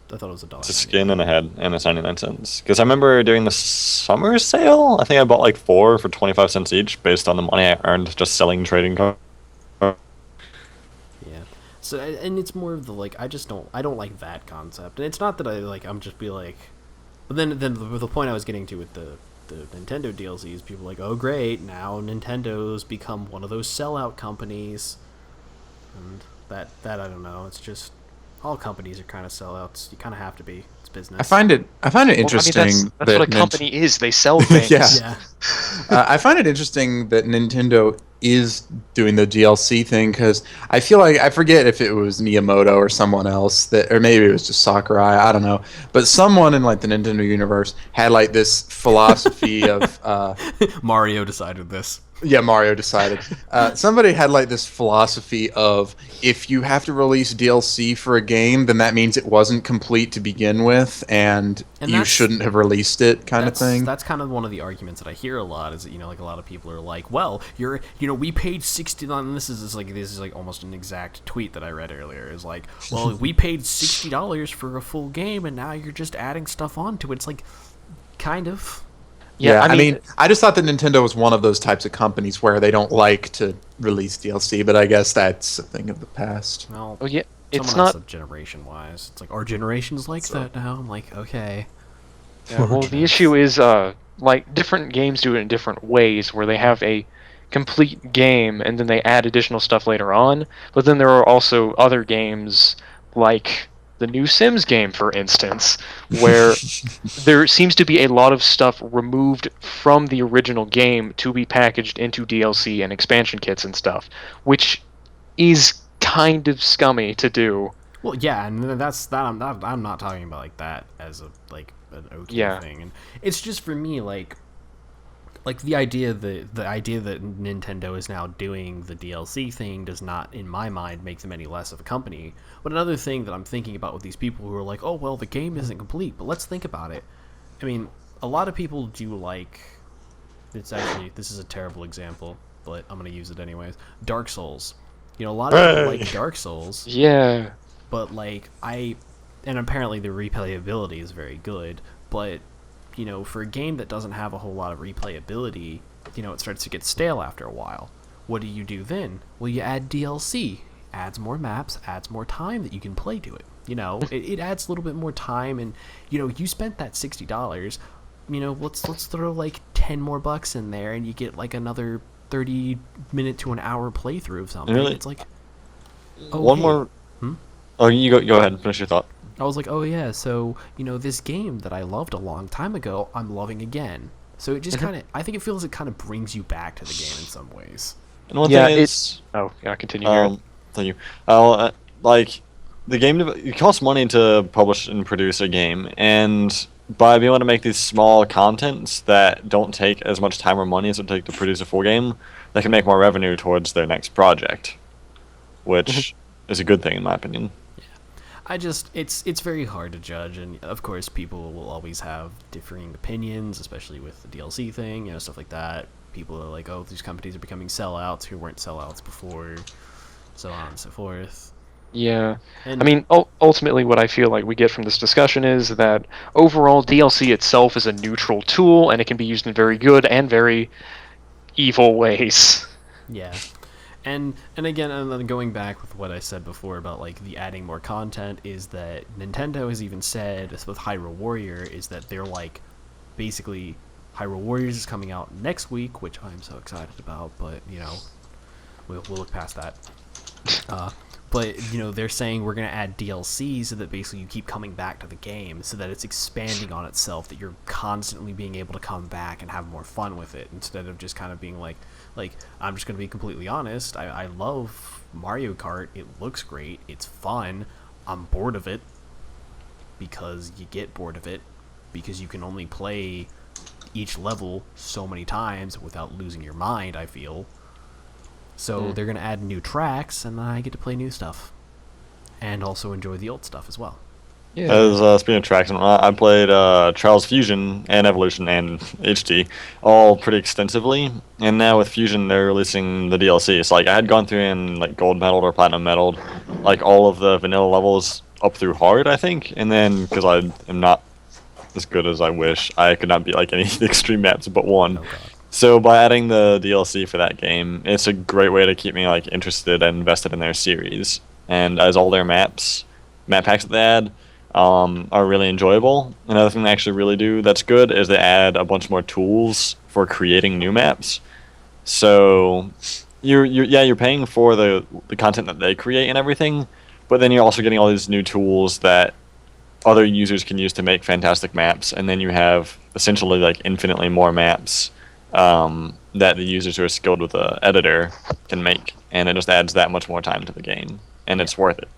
$1. It's a skin and a head, and it's 99 cents. Because I remember during the summer sale, I think I bought like 4 for 25 cents each, based on the money I earned just selling trading cards. Yeah. So and it's more of the like I don't like that concept, and it's not that I'm just be like, but then the point I was getting to with the Nintendo DLCs, people are like, oh great, now Nintendo's become one of those sellout companies, and that I don't know, it's just all companies are kind of sellouts. You kind of have to be. It's business. I find it interesting Well, I mean, that's what a company is. They sell things. Yeah. Yeah. I find it interesting that Nintendo is doing the DLC thing because I feel like I forget if it was Miyamoto or someone else or maybe it was just Sakurai. I don't know, but someone in like the Nintendo universe had like this philosophy of. Mario decided this. Yeah, Mario decided. Somebody had like this philosophy of if you have to release DLC for a game, then that means it wasn't complete to begin with, and you that's- shouldn't have released it, kind of thing. That's kind of one of the arguments that I hear a lot. Is that like a lot of people are like, well, we paid $60. And this is like almost an exact tweet that I read earlier. Is like, well, we paid $60 for a full game, and now you're just adding stuff onto it. It's like, kind of. Yeah, I mean, I just thought that Nintendo was one of those types of companies where they don't like to release DLC, but I guess that's a thing of the past. Well, oh yeah, it's someone not. else generation wise. It's like our generation's like that now. I'm like, okay. Yeah, well, the issue is, like, different games do it in different ways, where they have a complete game, and then they add additional stuff later on, but then there are also other games, like, the new Sims game, for instance, where there seems to be a lot of stuff removed from the original game to be packaged into DLC and expansion kits and stuff, which is kind of scummy to do. Well, yeah, and that's that. I'm not talking about like that as a like an okay Yeah. thing, and it's just for me like the idea that Nintendo is now doing the DLC thing does not, in my mind, make them any less of a company. But another thing that I'm thinking about with these people who are like, oh well, the game isn't complete, but let's think about it. I mean, a lot of people do like. It's actually, this is a terrible example, but I'm gonna use it anyways. Dark Souls. You know, a lot of people like Dark Souls. Yeah. But like and apparently the replayability is very good, but you know, for a game that doesn't have a whole lot of replayability, you know, it starts to get stale after a while. What do you do then? Well, you add DLC, adds more maps, adds more time that you can play to it. You know, it adds a little bit more time, and you know, you spent that $60. You know, let's throw like 10 more bucks in there, and you get like another 30-minute to an hour playthrough of something. Really? It's like One hey. more. Oh, you go ahead and finish your thought. I was like, oh yeah, so, you know, this game that I loved a long time ago, I'm loving again. So it just kind of, I think it feels it kind of brings you back to the game in some ways. And one Yeah, thing is, Oh, yeah, continue here. thank you. Like the game, it costs money to publish and produce a game, and by being able to make these small contents that don't take as much time or money as it would take to produce a full game, they can make more revenue towards their next project, which is a good thing in my opinion. It's very hard to judge, and of course people will always have differing opinions, especially with the DLC thing, you know, stuff like that. People are like, oh, these companies are becoming sellouts who weren't sellouts before, so on and so forth. Yeah. And I mean, ultimately, what I feel like we get from this discussion is that overall, DLC itself is a neutral tool, and it can be used in very good and very evil ways. yeah. And again, and then going back with what I said before about like the adding more content, is that Nintendo has even said with Hyrule Warrior is that they're like basically Hyrule Warriors is coming out next week, which I'm so excited about, but you know, we'll look past that. But you know, they're saying we're gonna add DLC so that basically you keep coming back to the game, so that it's expanding on itself, that you're constantly being able to come back and have more fun with it, instead of just kind of being like I'm just gonna be completely honest. I love Mario Kart. It looks great. It's fun. I'm bored of it because you get bored of it because you can only play each level so many times without losing your mind, I feel. So they're going to add new tracks, and I get to play new stuff. And also enjoy the old stuff as well. Yeah. As speaking of tracks, I played Trials Fusion and Evolution and HD all pretty extensively, and now with Fusion they're releasing the DLC. So like I had gone through and like gold medaled or platinum medaled, like all of the vanilla levels up through hard, I think, and then because I am not as good as I wish, I could not beat like any of the extreme maps but one. Oh god. So by adding the DLC for that game, it's a great way to keep me like interested and invested in their series. And as all their map packs that they add are really enjoyable. Another thing they actually really do that's good is they add a bunch more tools for creating new maps. So you're paying for the content that they create and everything, but then you're also getting all these new tools that other users can use to make fantastic maps, and then you have essentially like infinitely more maps that the users who are skilled with the editor can make, and it just adds that much more time to the game, and it's worth it.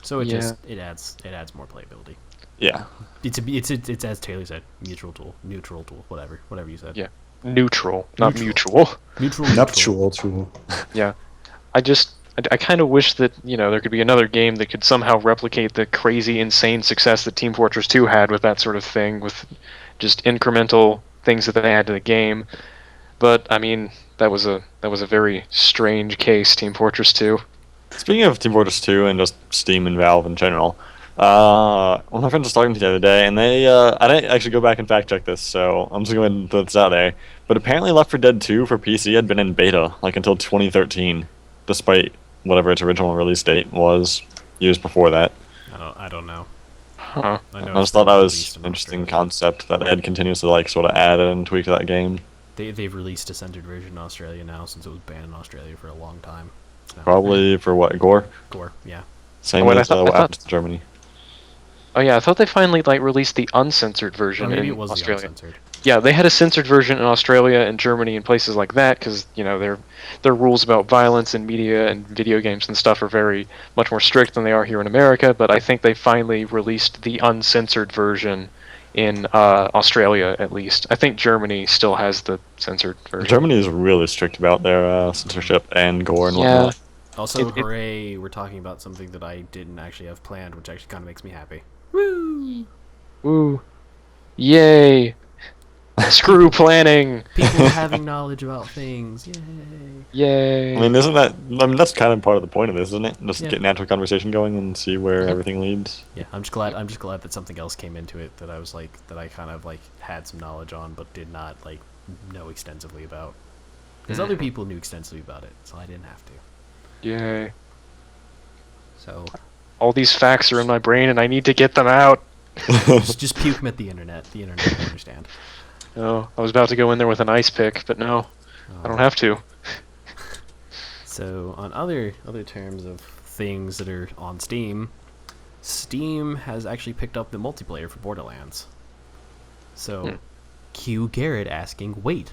So it Yeah. just it adds more playability. Yeah. It's as Taylor said, neutral tool, whatever you said. Yeah. Neutral, not Neutral. mutual. Neutral. tool. Yeah. I kind of wish that, you know, there could be another game that could somehow replicate the crazy, insane success that Team Fortress 2 had with that sort of thing, with just incremental things that they add to the game. But I mean, that was a very strange case, Team Fortress 2. Speaking of Team Fortress 2 and just Steam and Valve in general, one of my friends was talking to me the other day, and they I didn't actually go back and fact check this, so I'm just going to put this out there. But apparently, Left 4 Dead 2 for PC had been in beta like until 2013, despite whatever its original release date was years before that. I don't know. Huh. I know I it's just thought that been was released in an interesting Australia. concept that Ed continues to like sort of add and tweak to that game. They've released a censored version in Australia now, since it was banned in Australia for a long time. So, Probably for what, gore? gore, yeah. Same Oh, wait, with what happened to Germany. Oh yeah, I thought they finally like released the uncensored version Or maybe in it was the Australia. uncensored. Yeah, they had a censored version in Australia and Germany and places like that because their rules about violence in media and video games and stuff are very much more strict than they are here in America. But I think they finally released the uncensored version in Australia at least. I think Germany still has the censored version. Germany is really strict about their censorship and gore and Yeah. whatnot. Also, hooray, we're talking about something that I didn't actually have planned, which actually kind of makes me happy. Woo! Woo! Yay! Screw planning! People having knowledge about things, yay! Yay! I mean, isn't that? I mean, that's kind of part of the point of this, isn't it? Just Yeah. get natural conversation going and see where everything leads. Yeah, I'm just glad that something else came into it that I was like that I kind of like had some knowledge on, but did not like know extensively about. Because other people knew extensively about it, so I didn't have to. Yay. So All these facts are in my brain and I need to get them out. just puke them at the internet. The internet will understand. No, I was about to go in there with an ice pick, but no, I don't have to. So on other terms of things that are on Steam, Steam has actually picked up the multiplayer for Borderlands. So Q Garrett asking, wait,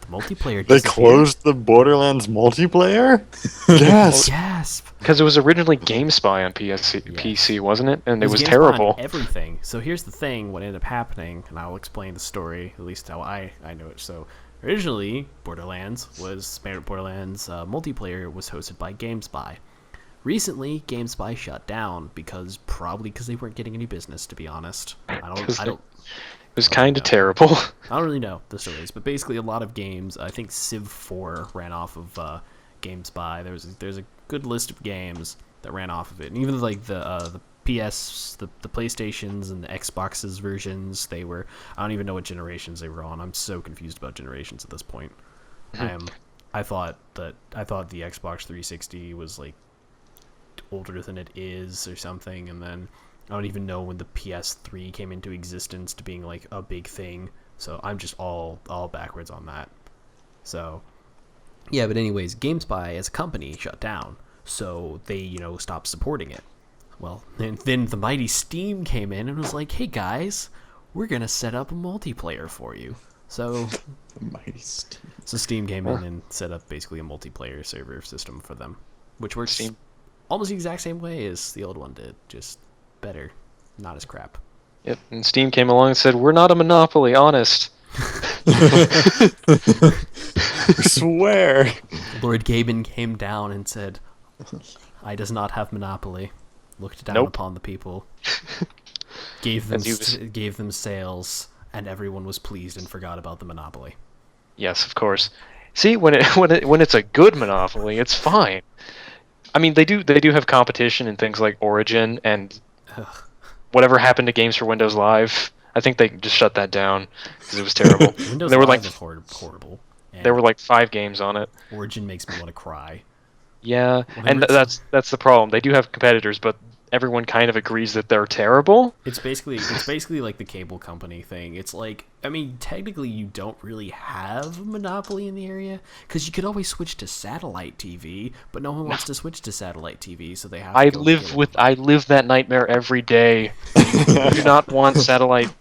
the multiplayer They disappeared? closed the Borderlands multiplayer? Yes. Gasp! Because it was originally GameSpy on PC, wasn't it? And it was GameSpy on terrible. everything. So here's the thing: what ended up happening, and I'll explain the story, at least how I know it. So originally, Borderlands multiplayer was hosted by GameSpy. Recently, GameSpy shut down probably because they weren't getting any business. To be honest, I don't. It was kind of terrible. I don't really know the stories, but basically a lot of games. I think Civ 4 ran off of GameSpy. There's a good list of games that ran off of it, and even like the PS, the PlayStations and the Xboxes versions, they were. I don't even know what generations they were on. I'm so confused about generations at this point. I thought the Xbox 360 was like older than it is or something, and then I don't even know when the PS3 came into existence to being like a big thing. So I'm just all backwards on that. So yeah, but anyways, GameSpy as a company shut down, so they stopped supporting it. Well, and then the mighty Steam came in and was like, "Hey guys, we're gonna set up a multiplayer for you." So The mighty Steam. So Steam came in and set up basically a multiplayer server system for them, which works Steam. almost the exact same way as the old one did, just better, not as crap. Yep, and Steam came along and said, "We're not a monopoly, honest." I swear. Lord Gaben came down and said, "I does not have monopoly." Looked down Nope. upon the people, gave them As he was- gave them sales, and everyone was pleased and forgot about the monopoly. Yes, of course. See, when it's a good monopoly, it's fine. I mean, they do have competition in things like Origin and whatever happened to Games for Windows Live. I think they just shut that down because it was terrible. Windows there were Live like is horrible. And there were like 5 games on it. Origin makes me want to cry. Yeah, and Whenever it's- that's the problem. They do have competitors, but everyone kind of agrees that they're terrible. It's basically like the cable company thing. It's like, I mean, technically you don't really have a monopoly in the area because you could always switch to satellite TV, but no one wants to switch to satellite TV, so they have to I go live cable. I live that nightmare every day. You do not want satellite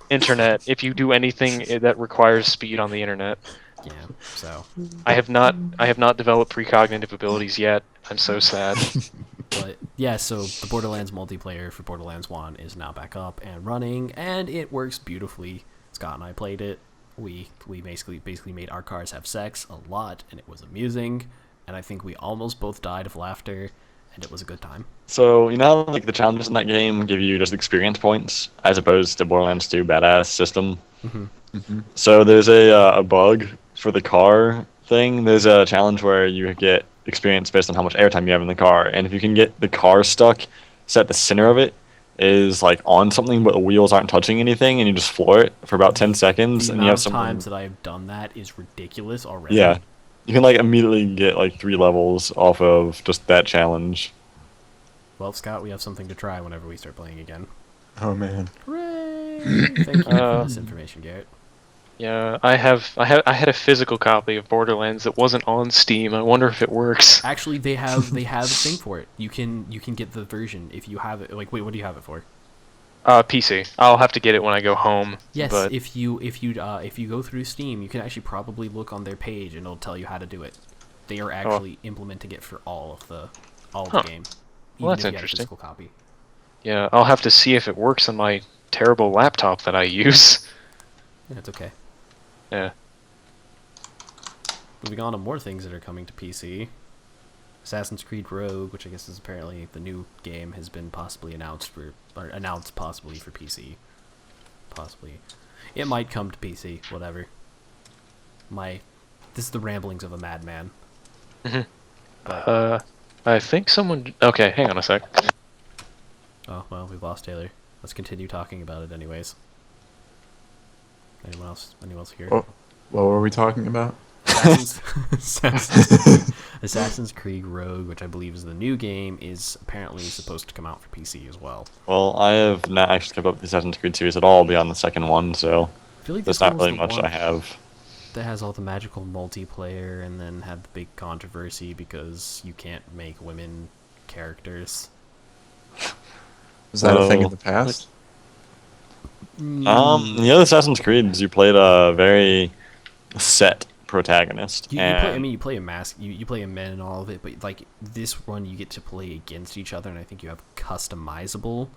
internet if you do anything that requires speed on the internet. Yeah, so I have not developed precognitive abilities yet. I'm so sad. but yeah, so the Borderlands multiplayer for Borderlands 1 is now back up and running, and it works beautifully. Scott and I played it. We basically made our cars have sex a lot, and it was amusing, and I think we almost both died of laughter, and it was a good time. So, you know how, like, the challenges in that game give you just experience points, as opposed to Borderlands 2 badass system? So there's a bug for the car thing. There's a challenge where you get experience based on how much airtime you have in the car, and if you can get the car stuck, so at the center of it is like on something, but the wheels aren't touching anything, and you just floor it for about 10 seconds, The and you amount have of some. times that I've done that is ridiculous already. Yeah, you can like immediately get like 3 levels off of just that challenge. Well, Scott, we have something to try whenever we start playing again. Oh man. Hooray! Thank you for this information, Garrett. Yeah, I had a physical copy of Borderlands that wasn't on Steam. I wonder if it works. Actually, they have a thing for it. You can get the version if you have it. Like, wait, what do you have it for? PC. I'll have to get it when I go home. Yes, But if you go through Steam, you can actually probably look on their page and it'll tell you how to do it. They are actually implementing it for all of the game. Well, that's if you had a interesting. physical copy. yeah, I'll have to see if it works on my terrible laptop that I use. Yeah, it's okay. Yeah. Moving on to more things that are coming to PC. Assassin's Creed Rogue, which I guess is apparently the new game, has been possibly announced possibly for PC. Possibly. It might come to PC, whatever. This is the ramblings of a madman. I think someone. Okay, hang on a sec. Oh, well, we've lost Taylor. Let's continue talking about it anyways. Anyone else here? What were we talking about? Assassin's Creed Rogue, which I believe is the new game, is apparently supposed to come out for PC as well. Well, I have not actually kept up with the Assassin's Creed series at all beyond the second one, so I feel like there's this not one was really the much one I have. that has all the magical multiplayer and then had the big controversy because you can't make women characters. Was that a thing in So- the past? The other Assassin's Creeds, you played a very set protagonist. You and play. I mean, you play a mask. You play a men and all of it, but like this one, you get to play against each other, and I think you have customizable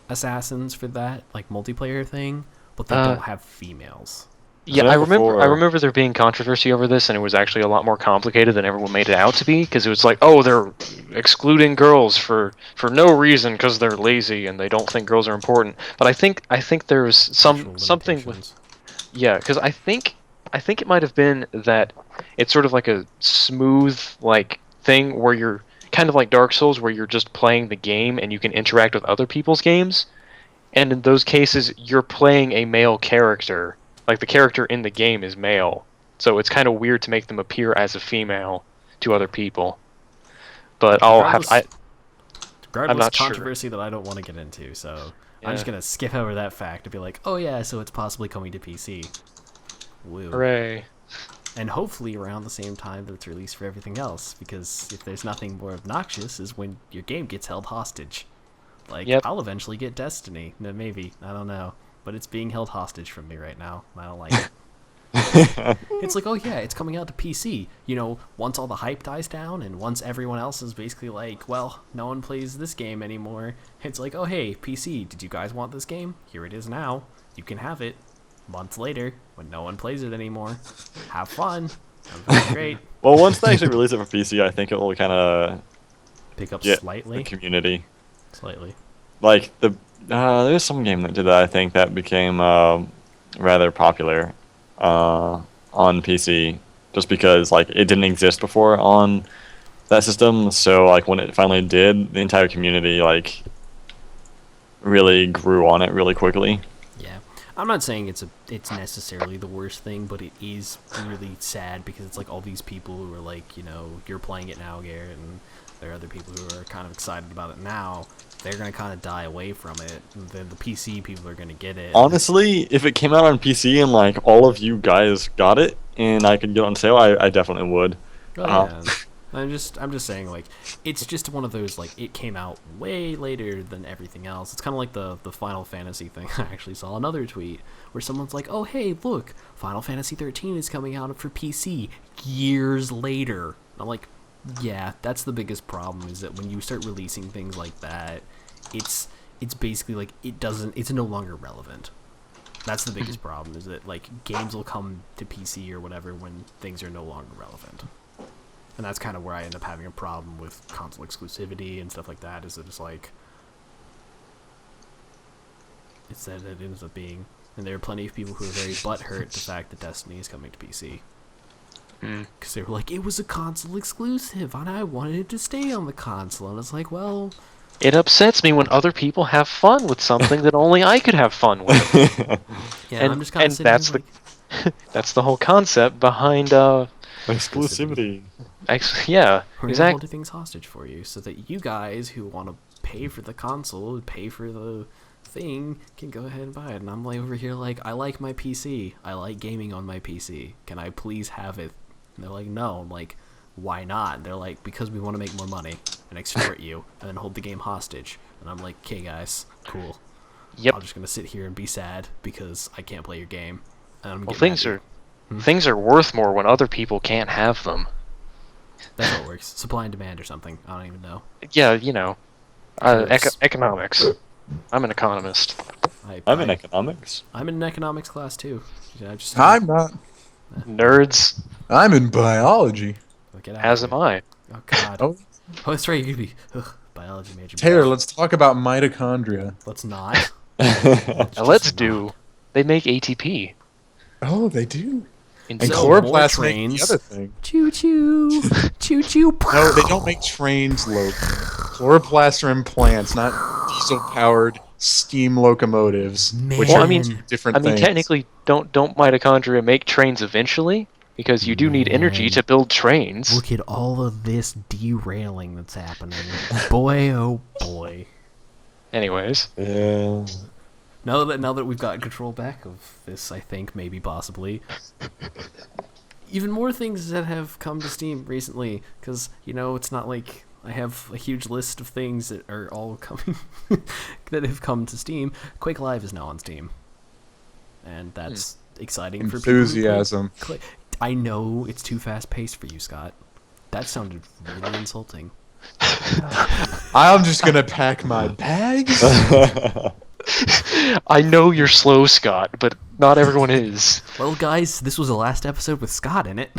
assassins for that, like multiplayer thing. But they don't have females. Yeah, there I remember. I before- remember there being controversy over this, and it was actually a lot more complicated than everyone made it out to be. Because it was like, oh, they're excluding girls for no reason because they're lazy and they don't think girls are important. But I think there's Sexual something with limitations. yeah, because I think it might have been that it's sort of like a smooth like thing where you're kind of like Dark Souls, where you're just playing the game and you can interact with other people's games. And in those cases, you're playing a male character. Like the character in the game is male, so it's kind of weird to make them appear as a female to other people. But Regardless I'm not sure. controversy that I don't want to get into, so I'm just Yeah. gonna skip over that fact and be like, oh yeah, so it's possibly coming to PC. Woo. Hooray. And hopefully around the same time that it's released for everything else, because if there's nothing more obnoxious is when your game gets held hostage. Like, Yep. I'll eventually get Destiny. No, maybe. I don't know. But it's being held hostage from me right now. I don't like it. It's like, oh yeah, it's coming out to PC. You know, once all the hype dies down and once everyone else is basically like, well, no one plays this game anymore, it's like, oh hey, PC, did you guys want this game? Here it is now. You can have it. Months later, when no one plays it anymore. Have fun. Everything's great. Well, once they actually release it for PC, I think it will kind of Pick up get slightly. the community. Slightly. Like there's some game that did that. I think that became rather popular on PC, just because like it didn't exist before on that system. So like when it finally did, the entire community like really grew on it really quickly. Yeah. I'm not saying it's necessarily the worst thing, but it is really sad because it's like all these people who are like, you know, you're playing it now, Garrett, and there are other people who are kind of excited about it now. They're going to kind of die away from it. And then the PC people are going to get it. Honestly, if it came out on PC and like all of you guys got it and I could get it on sale, I definitely would. Oh, yeah. I'm just saying, like, it's just one of those, like, it came out way later than everything else. It's kind of like the Final Fantasy thing. I actually saw another tweet where someone's like, oh, hey, look, Final Fantasy 13 is coming out for PC years later. And I'm like, yeah, that's the biggest problem, is that when you start releasing things like that, it's basically, like, it's no longer relevant. That's the biggest problem, is that, like, games will come to PC or whatever when things are no longer relevant. And that's kind of where I end up having a problem with console exclusivity and stuff like that, is that it's like, it's that it ends up being, and there are plenty of people who are very butthurt the fact that Destiny is coming to PC. Because they were like, it was a console exclusive, and I wanted it to stay on the console. And it's like, well... It upsets me when other people have fun with something that only I could have fun with. Yeah, And- I'm just kind and of sitting that's here like, That's the whole concept behind, Exclusivity. yeah, we're gonna exactly. hold things hostage for you, so that you guys who want to pay for the console, pay for the thing can go ahead and buy it. And I'm like over here like, I like my PC. I like gaming on my PC. Can I please have it? And they're like, no. I'm like, why not? And they're like, because we want to make more money and extort you and then hold the game hostage. And I'm like, okay, guys, cool. Yep. I'm just gonna sit here and be sad because I can't play your game. And I'm Well, getting things are worth more when other people can't have them. That's how it works. Supply and demand or something. I don't even know. Yeah, you know, Yes. economics. I'm an economist. I'm in economics. I'm in an economics class too. Yeah, I'm not. Nerds, I'm in biology. Get out as of am here. I. Oh God. Oh, Oh, that's right. You're gonna be biology major. Taylor, let's talk about mitochondria. Let's not. Now let's do. They make ATP. Oh, they do. In And So, silver. more chloroplasts make trains. the other thing. Choo choo. Choo choo. No, they don't make trains, Logan. Chloroplasts are in plants, not diesel-powered steam locomotives, which Well, are I mean- two different I mean, things. technically, don't mitochondria make trains eventually? Because you do need energy Man. to build trains. Look at all of this derailing that's happening. Boy, oh boy. Anyways, Yeah. Now that we've got control back of this, I think maybe possibly even more things that have come to Steam recently. Because it's not like I have a huge list of things that are all coming that have come to Steam. Quake Live is now on Steam, and that's exciting for people. Enthusiasm. I know it's too fast paced for you, Scott. That sounded really insulting. I'm just gonna pack my bags. I know you're slow, Scott, but not everyone is. Well, guys, this was the last episode with Scott in it.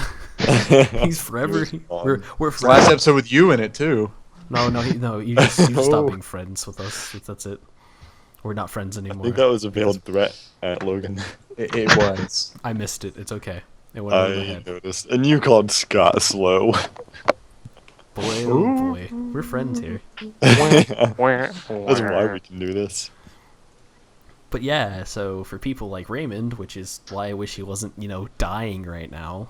He's forever. We're Last forever. episode with you in it too. No. You just stop being friends with us. That's it. We're not friends I anymore. think that was a veiled threat at Logan. It was. I missed it. It's okay. It went over my I head. noticed. And you called Scott slow. Boy, oh boy, we're friends here. That's why we can do this. But yeah, so for people like Raymond, which is why I wish he wasn't, dying right now.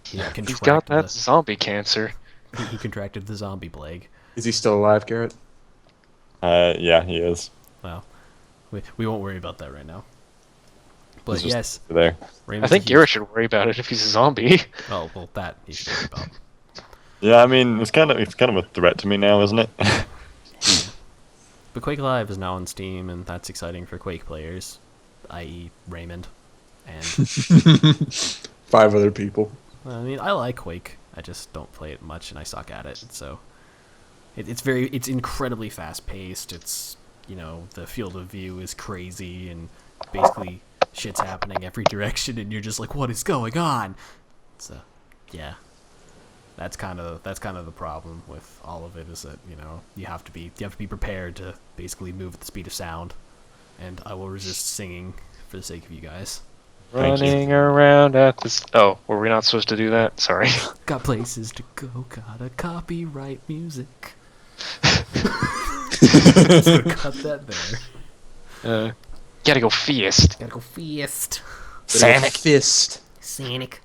He He's got that the, zombie cancer. he contracted the zombie plague. Is he still alive, Garrett? Yeah, he is. Well, we won't worry about that right now. But He's just yes, there. I Raymond's think a Garrett should worry about it if he's a zombie. Oh well, that he should worry about. Yeah, I mean, it's kind of a threat to me now, isn't it? But Quake Live is now on Steam, and that's exciting for Quake players, i.e. Raymond. And 5 other people. I mean, I like Quake. I just don't play it much, and I suck at it. So it's incredibly fast paced. It's the field of view is crazy, and basically shit's happening every direction, and you're just like, what is going on? So yeah. That's kind of the problem with all of it, is that you have to be prepared to basically move at the speed of sound, and I will resist singing for the sake of you guys. Thank you. Running around at this. Oh, were we not supposed to do that? Sorry. Got places to go, gotta copyright music. So cut that there. Gotta go feast. Gotta go feast. Sonic. Fist. Sonic.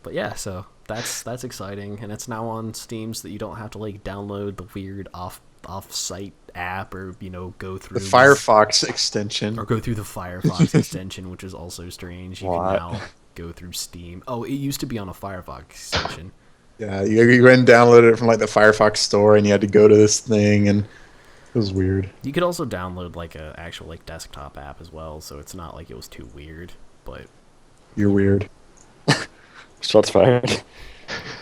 But yeah, so that's exciting, and it's now on Steam, so that you don't have to download the weird off-site app, or go through The Firefox extension. or go through the Firefox extension, which is also strange. You What? can now go through Steam. Oh, it used to be on a Firefox extension. Yeah, you went and downloaded it from the Firefox store, and you had to go to this thing, and it was weird. You could also download a actual desktop app as well, so it's not like it was too weird. But You're weird. Shots fired.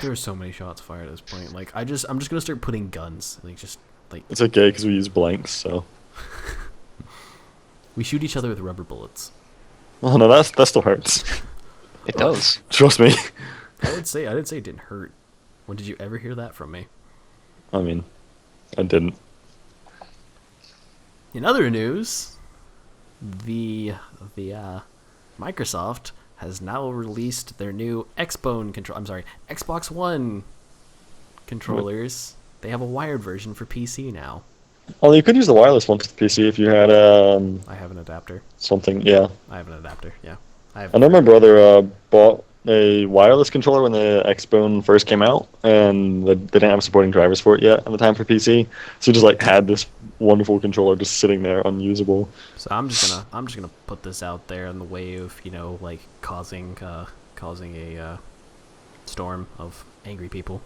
there are so many shots fired at this point. I'm just gonna start putting guns. It's okay because we use blanks, so. We shoot each other with rubber bullets. Oh no, that still hurts. It does. Trust me. I didn't say it didn't hurt. When did you ever hear that from me? I mean, I didn't. In other news, the Microsoft has now released their new Xbox One controllers. They have a wired version for PC now. Oh, you could use the wireless one for the PC if you had I have an adapter. something. Yeah, I have an adapter. Yeah, I I know my brother bought a wireless controller when the Xbone first came out, and they didn't have supporting drivers for it yet at the time for PC. So just like had this wonderful controller just sitting there unusable. So I'm just gonna put this out there in the way of like causing a storm of angry people.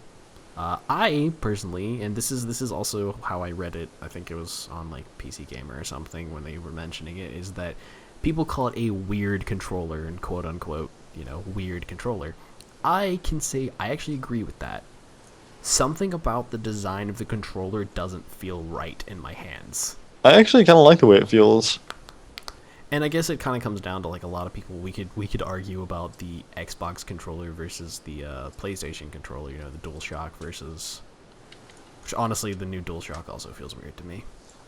I personally, and this is also how I read it. I think it was on like PC Gamer or something when they were mentioning it. Is that people call it a weird controller and quote unquote weird controller. I can say I actually agree with that. Something about the design of the controller doesn't feel right in my hands. I actually kind of like the way it feels. And I guess it kind of comes down to like a lot of people. We could argue about the Xbox controller versus the PlayStation controller. The DualShock versus. Which honestly, the new DualShock also feels weird to me.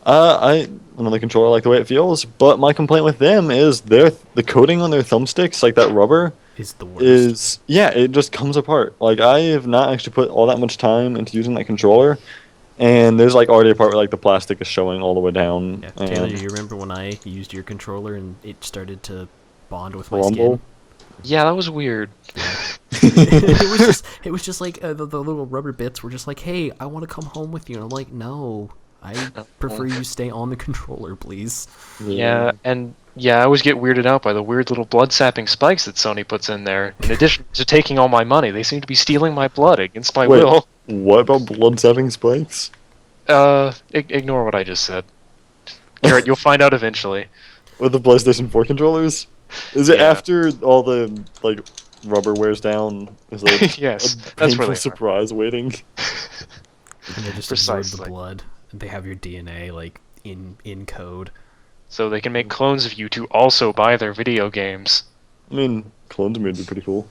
Another controller, I like the way it feels, but my complaint with them is the coating on their thumbsticks, like that rubber, Is the worst. it just comes apart. Like I have not actually put all that much time into using that controller, and there's like already a part where like the plastic is showing all the way down. Yeah, and Taylor, you remember when I used your controller and it started to bond with my rumble. skin? Yeah, that was weird. it was just like the little rubber bits were just like, hey, I want to come home with you. And I'm like, no, I prefer you stay on the controller, please. Yeah, and yeah, I always get weirded out by the weird little blood-sapping spikes that Sony puts in there. In addition to taking all my money, they seem to be stealing my blood against my Wait. will. What about blood-sapping spikes? Ignore what I just said. Garrett, you'll find out eventually. With the PlayStation 4 controllers? Is it Yeah. after all the like rubber wears down? Is there Yes, a that's painful where they are. surprise waiting? And they just absorb the Precisely. blood. And they have your DNA like in code. So they can make clones of you to also buy their video games. I mean, clones would be pretty cool.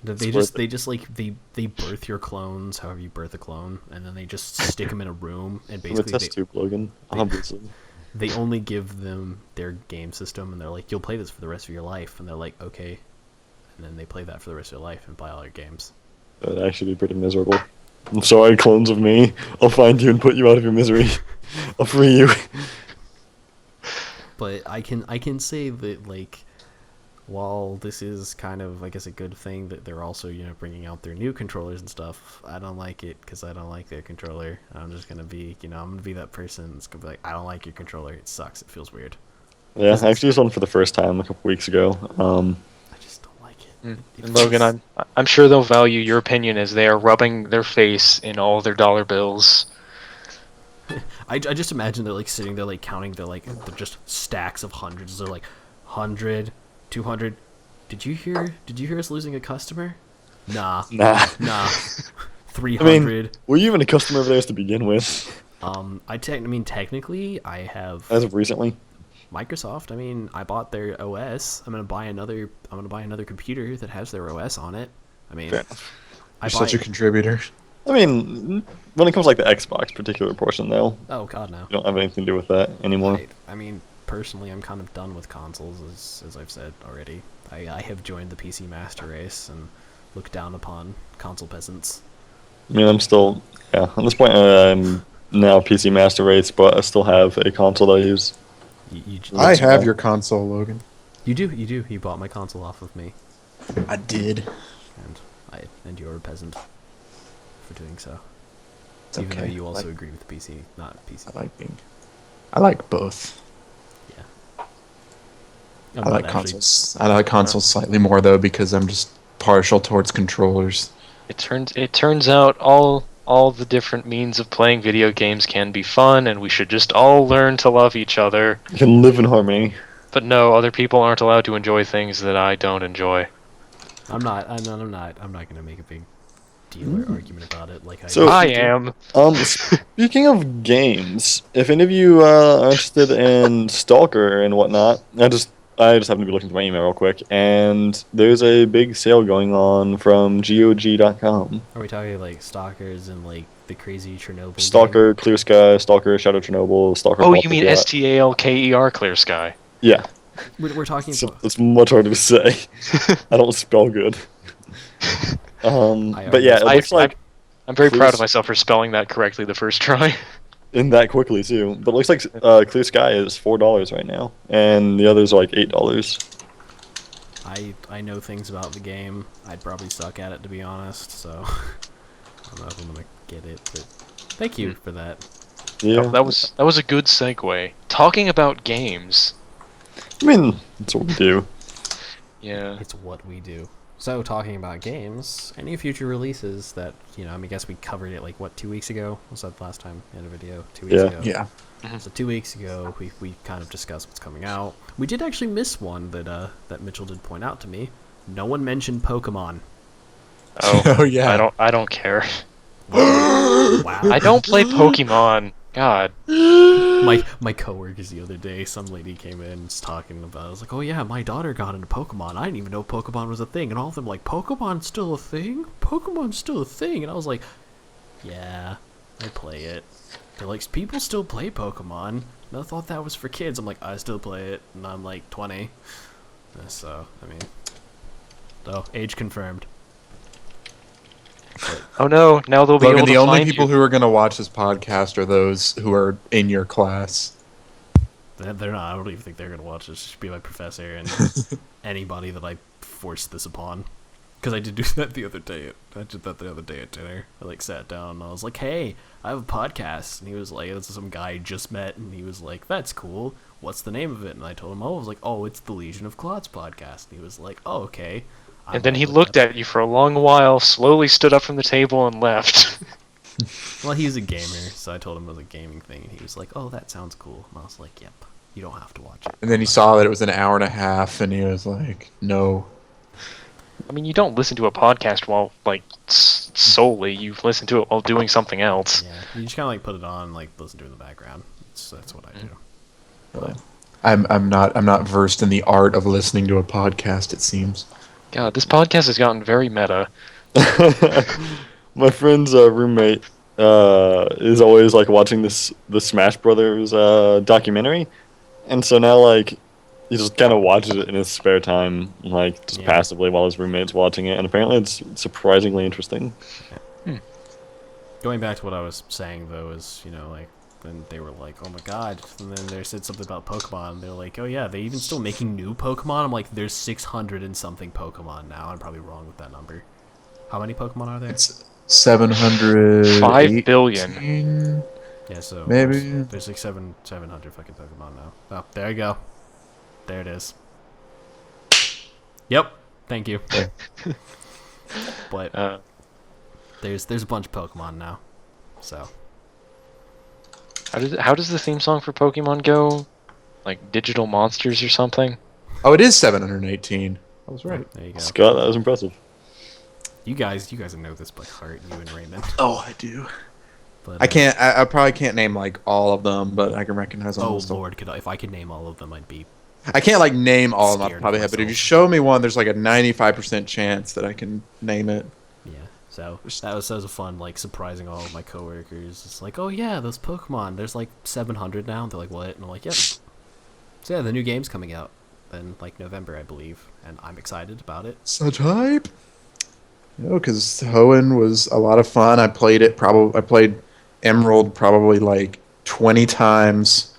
They It's just like they birth your clones, however you birth a clone, and then they just stick them in a room and I'm a basically test tube, Logan. Obviously. they only give them their game system and they're like, you'll play this for the rest of your life, and they're like, okay, and then they play that for the rest of their life and buy all your games. That'd actually be pretty miserable. I'm sorry, clones of me. I'll find you and put you out of your misery. I'll free you. But I can say that like, while this is kind of I guess a good thing that they're also bringing out their new controllers and stuff, I don't like it because I don't like their controller. I'm just gonna be I'm gonna be that person that's gonna be like, I don't like your controller. It sucks. It feels weird. Yeah, I actually used one for the first time a couple weeks ago. I just don't like it. It And Logan, I'm sure they'll value your opinion as they are rubbing their face in all their dollar bills. I just imagine they're like sitting there like counting they're just stacks of hundreds. They're like 100, 200. Did you hear us losing a customer? Nah. Nah. 300. Were you even a customer of theirs to begin with? Technically I have As of recently? Microsoft. I mean, I bought their OS. I'm gonna buy another computer that has their OS on it. I mean, Fair enough. I You're buy such a contributor. I mean, when it comes to like the Xbox particular portion, though, Oh god, no. you don't have anything to do with that anymore. I mean, personally, I'm kind of done with consoles, as I've said already. I have joined the PC master race and look down upon console peasants. I mean, I'm still, at this point, I'm now PC Master Race, but I still have a console that I use. I have your console, Logan. You do. You bought my console off of me, I did. and you're a peasant for doing so. It's Even okay. though you also Like- agree with the PC, not PC. I like both. Yeah. I'm I not like actually- consoles. I like consoles slightly more though because I'm just partial towards controllers. It turns out all the different means of playing video games can be fun, and we should just all learn to love each other. You can live in harmony. But no, other people aren't allowed to enjoy things that I don't enjoy. I'm not gonna make a big deal or argument about it. Like So- I am. Speaking of games, if any of you are interested in Stalker and whatnot, I just happened to be looking through my email real quick, and there's a big sale going on from GOG.com. Are we talking like stalkers and like the crazy Chernobyl? game? Stalker, Clear Sky, Stalker, Shadow Chernobyl, Stalker. Oh, Fall you mean Guy. STALKER Clear Sky? Yeah, We're talking. it's much harder to say. I don't spell good. But yeah, it looks like I'm very Clear proud of S- myself for spelling that correctly the first try. in that quickly too. But it looks like Clear Sky is $4 right now, and the others are like $8. I know things about the game. I'd probably suck at it, to be honest, so I don't know if I'm gonna get it, but thank you for that. Yeah. That was a good segue. Talking about games. I mean, that's what we do. Yeah. It's what we do. So, talking about games, any future releases that, I mean, I guess we covered it, 2 weeks ago? Was that the last time in a video? 2 weeks ago? Yeah. So 2 weeks ago, we kind of discussed what's coming out. We did actually miss one that Mitchell did point out to me. No one mentioned Pokemon. Oh, Oh, yeah. I don't care. Wow. I don't play Pokemon. God. My coworkers the other day, some lady came in and was talking about. I was like, "Oh yeah, my daughter got into Pokemon. I didn't even know Pokemon was a thing." And all of them like, "Pokemon's still a thing? Pokemon's still a thing?" And I was like, "Yeah, I play it." They're like, "People still play Pokemon." And I thought that was for kids. I'm like, "I still play it," and I'm like 20. So age confirmed. Oh no! Now they'll be Logan, able to the only find people you. who are going to watch this podcast are those who are in your class. They're not. I don't even think they're gonna watch this. It should be my professor and anybody that I force this upon. Because I did do that the other day. I did that the other day at dinner. I sat down and I was like, "Hey, I have a podcast." And he was like, "This is some guy I just met," and he was like, "That's cool. What's the name of it?" And I told him, I was like, "Oh, it's the Legion of Clods podcast." And he was like, "Oh, okay." And then he looked at you for a long while, slowly stood up from the table and left. Well, he's a gamer, so I told him it was a gaming thing, and he was like, "Oh, that sounds cool." And I was like, "Yep, you don't have to watch it." And then he saw that it was an hour and a half, and he was like, no. I mean, you don't listen to a podcast while, solely. You listen to it while doing something else. Yeah, you just kind of put it on, listen to it in the background. That's what I do. But I'm not versed in the art of listening to a podcast, it seems. God, this podcast has gotten very meta. My friend's roommate is always watching the Smash Brothers documentary, and so now he just kind of watches it in his spare time, just passively while his roommate's watching it, and apparently it's surprisingly interesting. Going back to what I was saying though is, then they were like, "Oh my god," and then they said something about Pokemon, and they're like, "Oh yeah, they even still making new Pokemon?" I'm like, "There's 600 and something Pokemon now." I'm probably wrong with that number. How many Pokemon are there? It's 700. 5 billion. Yeah, so Maybe. there's 700 fucking Pokemon now. Oh, there you go. There it is. Yep. Thank you. But there's a bunch of Pokemon now, so. How does the theme song for Pokemon go? Like Digital Monsters or something? Oh, it is 718. I was right. There you go. Scott, that was impressive. You guys know this by heart, you and Raymond. Oh, I do. But, I probably can't name all of them, but I can recognize Oh almost all. Lord, if I could name all of them, I'd be. I can't name all of them off the Scared top of my of head, but if you myself. show me one, there's a 95% chance that I can name it. Yeah. So that was a fun, surprising all of my coworkers. It's like, "Oh yeah, those Pokemon. There's 700 now." And they're like, "What?" And I'm like, "Yep." So yeah, the new game's coming out in November, I believe, and I'm excited about it. Such hype. Because Hoenn was a lot of fun. I played it. I played Emerald probably 20 times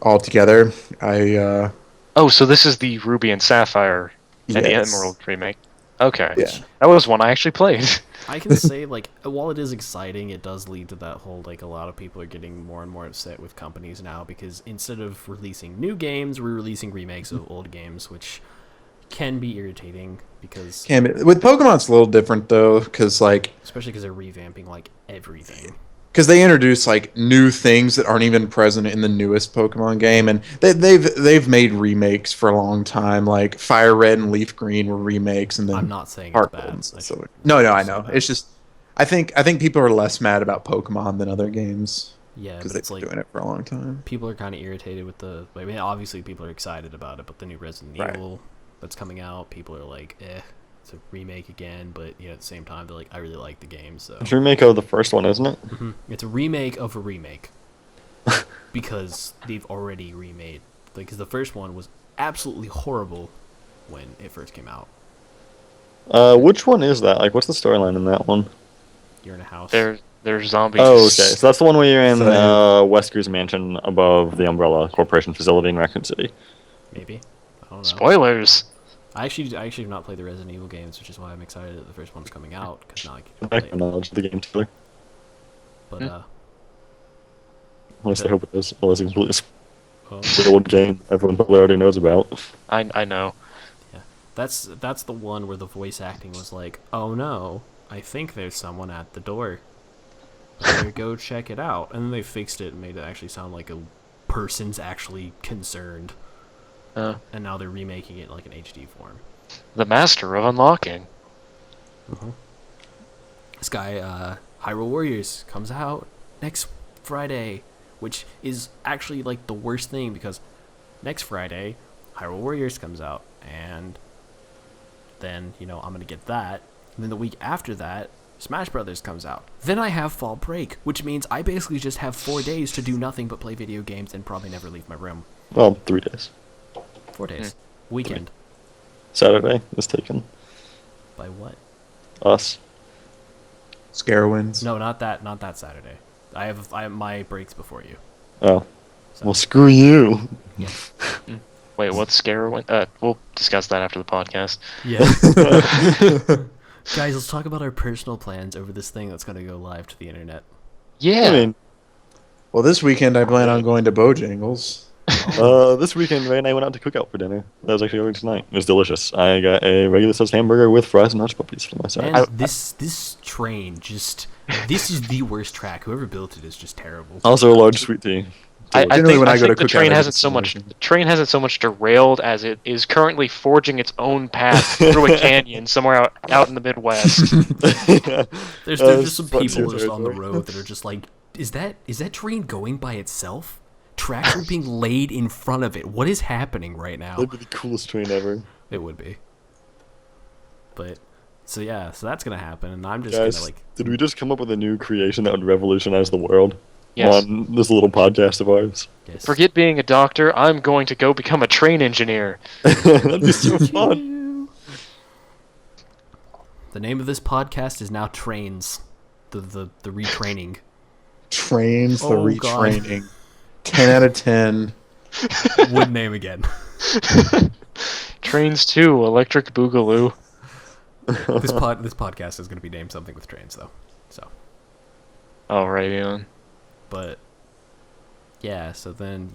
altogether. Oh, so this is the Ruby and Sapphire and the Yes. Emerald remake. Okay. Yeah. That was one I actually played. I can say, while it is exciting, it does lead to that whole, a lot of people are getting more and more upset with companies now because instead of releasing new games, we're releasing remakes of old games, which can be irritating because... With Pokemon, it's a little different, though, because, especially because they're revamping, everything. because they introduce new things that aren't even present in the newest Pokemon game, and they've made remakes for a long time. Like Fire Red and Leaf Green were remakes, and then I'm not saying it's Heart bad. Gold and I stuff. shouldn't No, I say know. that. It's just I think people are less mad about Pokemon than other games Yeah, because but they've it's been doing it for a long time. people are kind of irritated with the... I mean, obviously people are excited about it, but the new Resident Right. Evil that's coming out, people are like, it's a remake again, but at the same time, they're like, I really like the game, so... It's a remake of the first one, isn't it? It's a remake of a remake. Because they've already remade... Because the first one was absolutely horrible when it first came out. Which one is that? What's the storyline in that one? You're in a house. They're zombies. Oh, okay. So that's the one where you're in So- Wesker's mansion above the Umbrella Corporation facility in Raccoon City. Maybe. I don't know. Spoilers. I actually have not played the Resident Evil games, which is why I'm excited that the first one's coming out, because now I can play Back it. my knowledge of the game trailer. But Unless I hope it is. Unless it's completely well, spoiled game everyone probably already knows about. I know. yeah, that's the one where the voice acting was like, oh no, I think there's someone at the door. Better go check it out. And then they fixed it and made it actually sound like a person's actually concerned. And now they're remaking it like an HD form. The master of unlocking. This guy, Hyrule Warriors, comes out next Friday, which is actually like the worst thing because next Friday, Hyrule Warriors comes out, and then, I'm gonna get that. And then the week after that, Smash Brothers comes out. Then I have fall break, which means I basically just have 4 days to do nothing but play video games and probably never leave my room. Well, 3 days. 4 days. Weekend. Saturday is taken. By what? Us. Scarowinds. No, not that Saturday. I have my breaks before you. Oh. So. Well, screw you. Yeah. Wait, what's scare? We'll discuss that after the podcast. Yeah. Guys, let's talk about our personal plans over this thing that's going to go live to the internet. Yeah. I mean, Well, this weekend I plan on going to Bojangles. this weekend, Ray and I went out to Cookout for dinner. That was actually early tonight. It was delicious. I got a regular sized hamburger with fries and hush puppies for my side. And this train this is the worst track. Whoever built it is just terrible. Also, a large sweet tea. I Generally, think, when I go think to the Cookout, train I hasn't get so much. solution. The train hasn't so much derailed as it is currently forging its own path through a canyon somewhere out in the Midwest. There's just some funny people just on the territory. road that are just like, is that train going by itself? Tracks are being laid in front of it. What is happening right now? That'd be the coolest train ever. It would be. But so that's gonna happen, and I'm just Guys, gonna like. did we just come up with a new creation that would revolutionize the world? Yes. On this little podcast of ours. Yes. Forget being a doctor. I'm going to go become a train engineer. That'd be so fun. The name of this podcast is now Trains, the retraining. Trains, the Oh, God. retraining. 10 out of 10. Would name again. Trains 2, Electric Boogaloo. This podcast is gonna be named something with trains though. So. Alright, on. But yeah, so then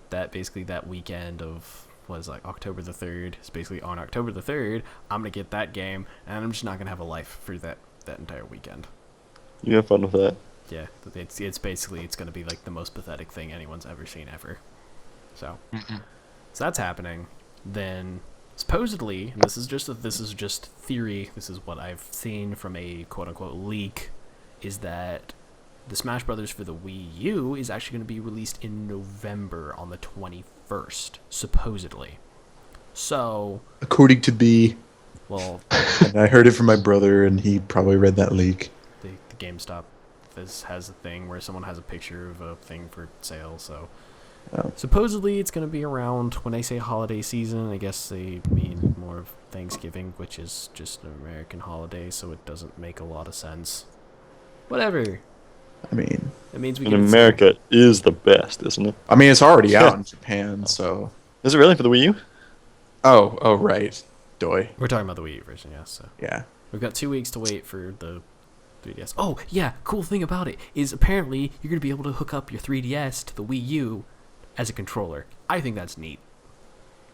that weekend of October the 3rd. It's basically on October the 3rd. I'm gonna get that game, and I'm just not gonna have a life for that entire weekend. You have fun with that. Yeah, it's basically gonna be like the most pathetic thing anyone's ever seen ever. So that's happening. Then supposedly, and this is just theory. This is what I've seen from a quote unquote leak, is that the Smash Brothers for the Wii U is actually going to be released in November on the 21st, supposedly. So, According to B. well, And I heard it from my brother, and he probably read that leak. the GameStop has a thing where someone has a picture of a thing for sale. So, supposedly it's going to be around, when they say holiday season, I guess they mean more of Thanksgiving, which is just an American holiday, so it doesn't make a lot of sense. Whatever. I mean, It means we In get it America is the best, isn't it? it's already out in Japan, so. Is it really for the Wii U? Oh, right. Doy. We're talking about the Wii U version, yes. So Yeah. we've got 2 weeks to wait for the 3DS. Oh, yeah, cool thing about it is apparently you're going to be able to hook up your 3DS to the Wii U as a controller. I think that's neat.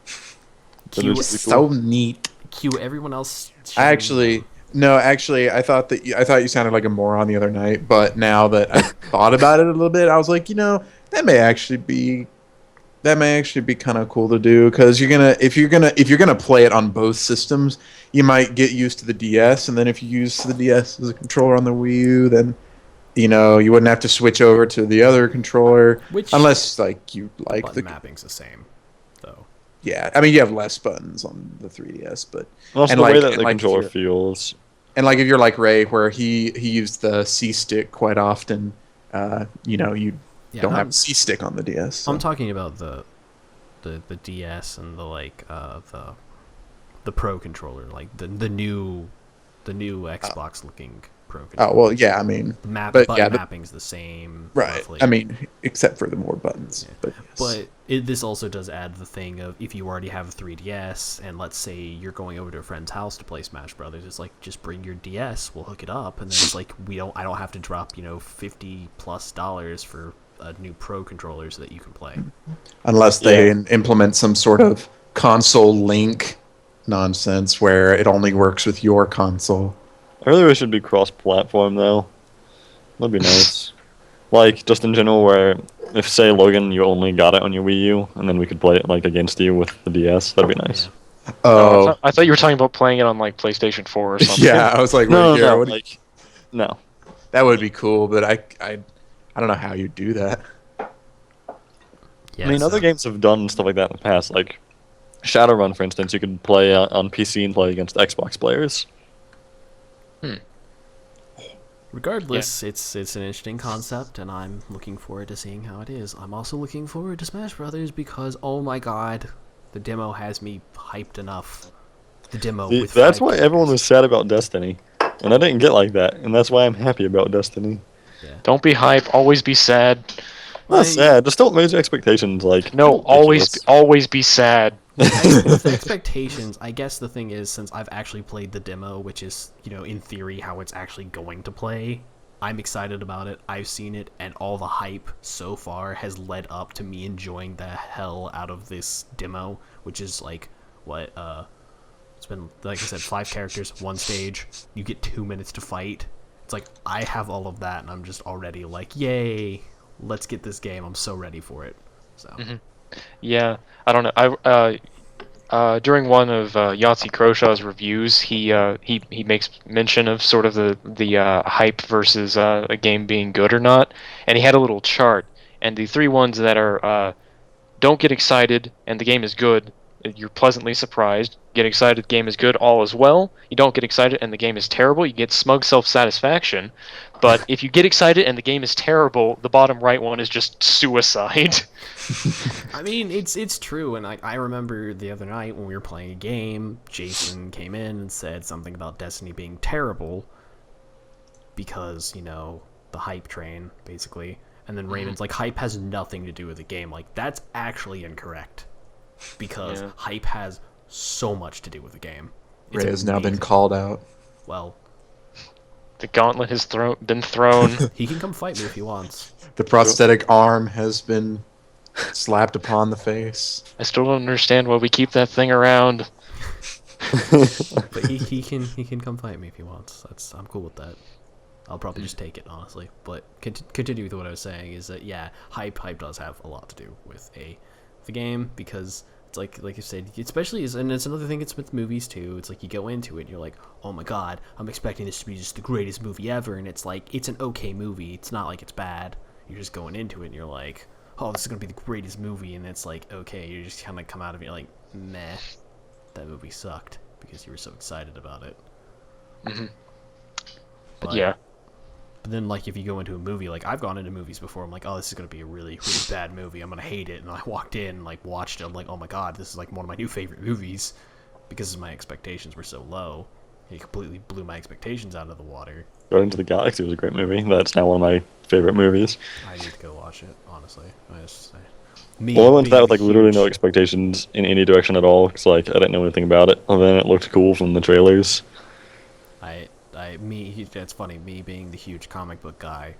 That Cue, is So neat. cue everyone else. I thought you sounded like a moron the other night, but now that I thought about it a little bit, I was like, that may actually be kind of cool to do, because if you're gonna play it on both systems, you might get used to the DS, and then if you use the DS as a controller on the Wii U, then you wouldn't have to switch over to the other controller, Which unless you like button the mapping's the same, though. yeah. I mean, you have less buttons on the 3DS, but Also, And the way like- that and the like if controller you're- feels. and if you're like Ray, where he used the C stick quite often, you Yeah, don't have a C stick on the DS. So. I'm talking about the DS and the Pro controller, like the new Xbox looking Pro Oh controller. well, yeah. I mean, The map, but button yeah, mapping's the same. right. Roughly. I mean, except for the more buttons. Yeah. But yes. But this also does add the thing of if you already have a 3DS and let's say you're going over to a friend's house to play Smash Brothers, it's like just bring your DS, we'll hook it up, and then it's like I don't have to drop $50+ for a new Pro controller so that you can play. Unless they Yeah. implement some sort of console link nonsense where it only works with your console. I really wish it'd be cross-platform though. That'd be nice. Like just in general, where if say Logan, you only got it on your Wii U, and then we could play it like against you with the DS. That'd be nice. Yeah. Oh, I thought you were talking about playing it on like PlayStation 4 or something. yeah. I was like, No, wait, Garrett, no, what do you- like no. that would be cool, but I don't know how you do that. Yeah, I mean, other games have done stuff like that in the past. Like Shadowrun, for instance, you could play on PC and play against Xbox players. Regardless, it's an interesting concept, and I'm looking forward to seeing how it is. I'm also looking forward to Smash Brothers because, oh my god, the demo has me hyped enough. The demo with That's 5 why everyone was sad about Destiny, and I didn't get like that, and that's why I'm happy about Destiny. Don't be hype. Always be sad. Not sad, just don't raise your expectations. Like No, ridiculous. always be sad. With expectations, I guess the thing is, since I've actually played the demo, which is, in theory, how it's actually going to play, I'm excited about it. I've seen it, and all the hype so far has led up to me enjoying the hell out of this demo, which is like, it's been, like I said, 5 characters, 1 stage, you get 2 minutes to fight. It's like, I have all of that, and I'm just already like, yay, let's get this game. I'm so ready for it. So. Yeah, I don't know. During one of Yahtzee Crowshaw's reviews, he makes mention of sort of the hype versus a game being good or not, and he had a little chart, and the 3 ones that are don't get excited and the game is good, you're pleasantly surprised. Get excited, the game is good, all is well. You don't get excited and the game is terrible, you get smug self-satisfaction. But if you get excited and the game is terrible, the bottom right one is just suicide. I mean, it's true, and I remember the other night when we were playing a game, Jason came in and said something about Destiny being terrible because, the hype train, basically. And then Raymond's like, hype has nothing to do with the game. Like, that's actually incorrect. Because hype has so much to do with the game. It's Ray has now been amazing. called out. Well, The gauntlet has been thrown. he can come fight me if he wants. The prosthetic arm has been slapped upon the face. I still don't understand why we keep that thing around. But he can come fight me if he wants. I'm cool with that. I'll probably just take it, honestly. But continue with what I was saying is that hype does have a lot to do with the game, because it's like you said, especially and it's another thing. It's with movies too. It's like you go into it and you're like, oh my god, I'm expecting this to be just the greatest movie ever, and it's like it's an okay movie. It's not like it's bad. You're just going into it and you're like, oh, this is gonna be the greatest movie, and it's like, okay, you just kind of come out of it, you're like, meh, that movie sucked because you were so excited about it. But Yeah. But then, like, if you go into a movie, like, I've gone into movies before, I'm like, oh, this is going to be a really, really bad movie. I'm going to hate it. And I walked in, like, watched it. I'm like, oh my god, this is, like, one of my new favorite movies. Because my expectations were so low. It completely blew my expectations out of the water. Guardians of the Galaxy was a great movie. That's now one of my favorite movies. I need to go watch it, honestly. Well, I went to that with like being literally huge- no expectations in any direction at all, because like I didn't know anything about it. And then it looked cool from the trailers. That's funny, me being the huge comic book guy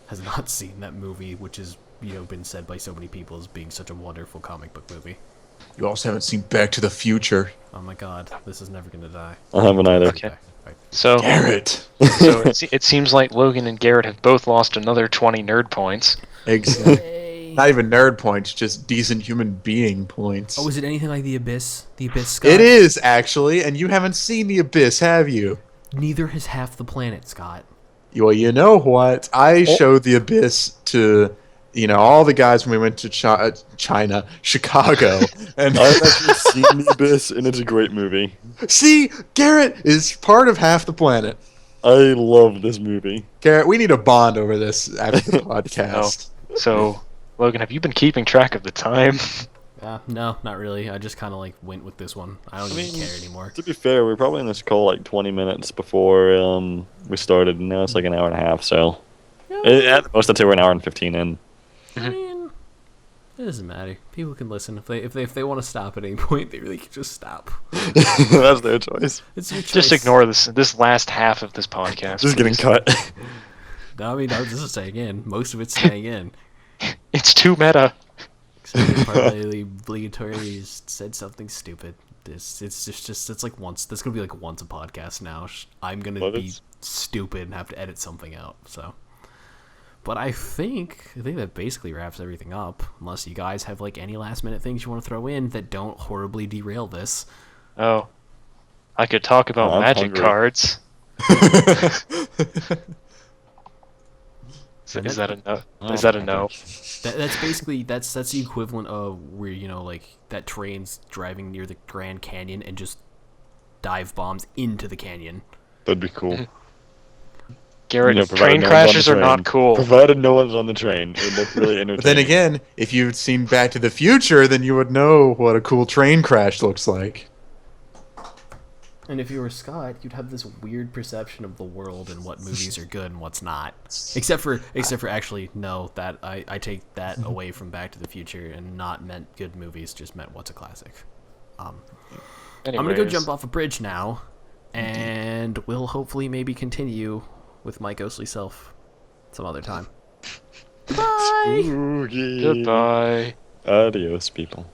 has not seen that movie, which has, been said by so many people as being such a wonderful comic book movie. You also haven't seen Back to the Future. Oh my god, this is never gonna die. I haven't either. Okay. So, Garrett. it seems like Logan and Garrett have both lost another 20 nerd points. Exactly. Not even nerd points, just decent human being points. Oh, is it anything like The Abyss? The Abyss, Scott? It is, actually, and you haven't seen The Abyss, have you? Neither has half the planet, Scott. Well, you know what? I showed The Abyss to, all the guys when we went to China, Chicago. And I've actually seen The Abyss, and it's a great movie. see, Garrett is part of half the planet. I love this movie. Garrett, we need a bond over this after the podcast. So, Logan, have you been keeping track of the time? No, not really. I just kind of like went with this one. I don't even care anymore. To be fair, we were probably in this call like 20 minutes before we started, and now it's like an hour and a half. So at the most, I'd say we're an hour and 15 in. I mean, it doesn't matter. People can listen if they want to stop at any point. They really can just stop. That's their choice. It's your choice. Just ignore this last half of this podcast. This is getting please. cut. No, I mean, no, this is staying in. Most of it's staying in. It's too meta. Except partly obligatory said something stupid. It's like once. This gonna be like once a podcast now. I'm gonna be stupid and have to edit something out. So, but I think that basically wraps everything up. Unless you guys have like any last minute things you want to throw in that don't horribly derail this. Oh, I could talk about I'm magic hungry. cards. Is that a no? Is that a no? That's basically that's the equivalent of where like that train's driving near the Grand Canyon and just dive bombs into the canyon. That'd be cool. Garrett, Provided train no one's on crashes the are not train. cool. Provided no one's on the train, it would look really entertaining. But then again, if you'd seen Back to the Future, then you would know what a cool train crash looks like. And if you were Scott, you'd have this weird perception of the world and what movies are good and what's not. Except for actually, no, that I take that away from Back to the Future and not meant good movies, just meant what's a classic. I'm gonna go jump off a bridge now, and we'll hopefully maybe continue with my ghostly self some other time. Goodbye! Spooky. Goodbye. Adios, people.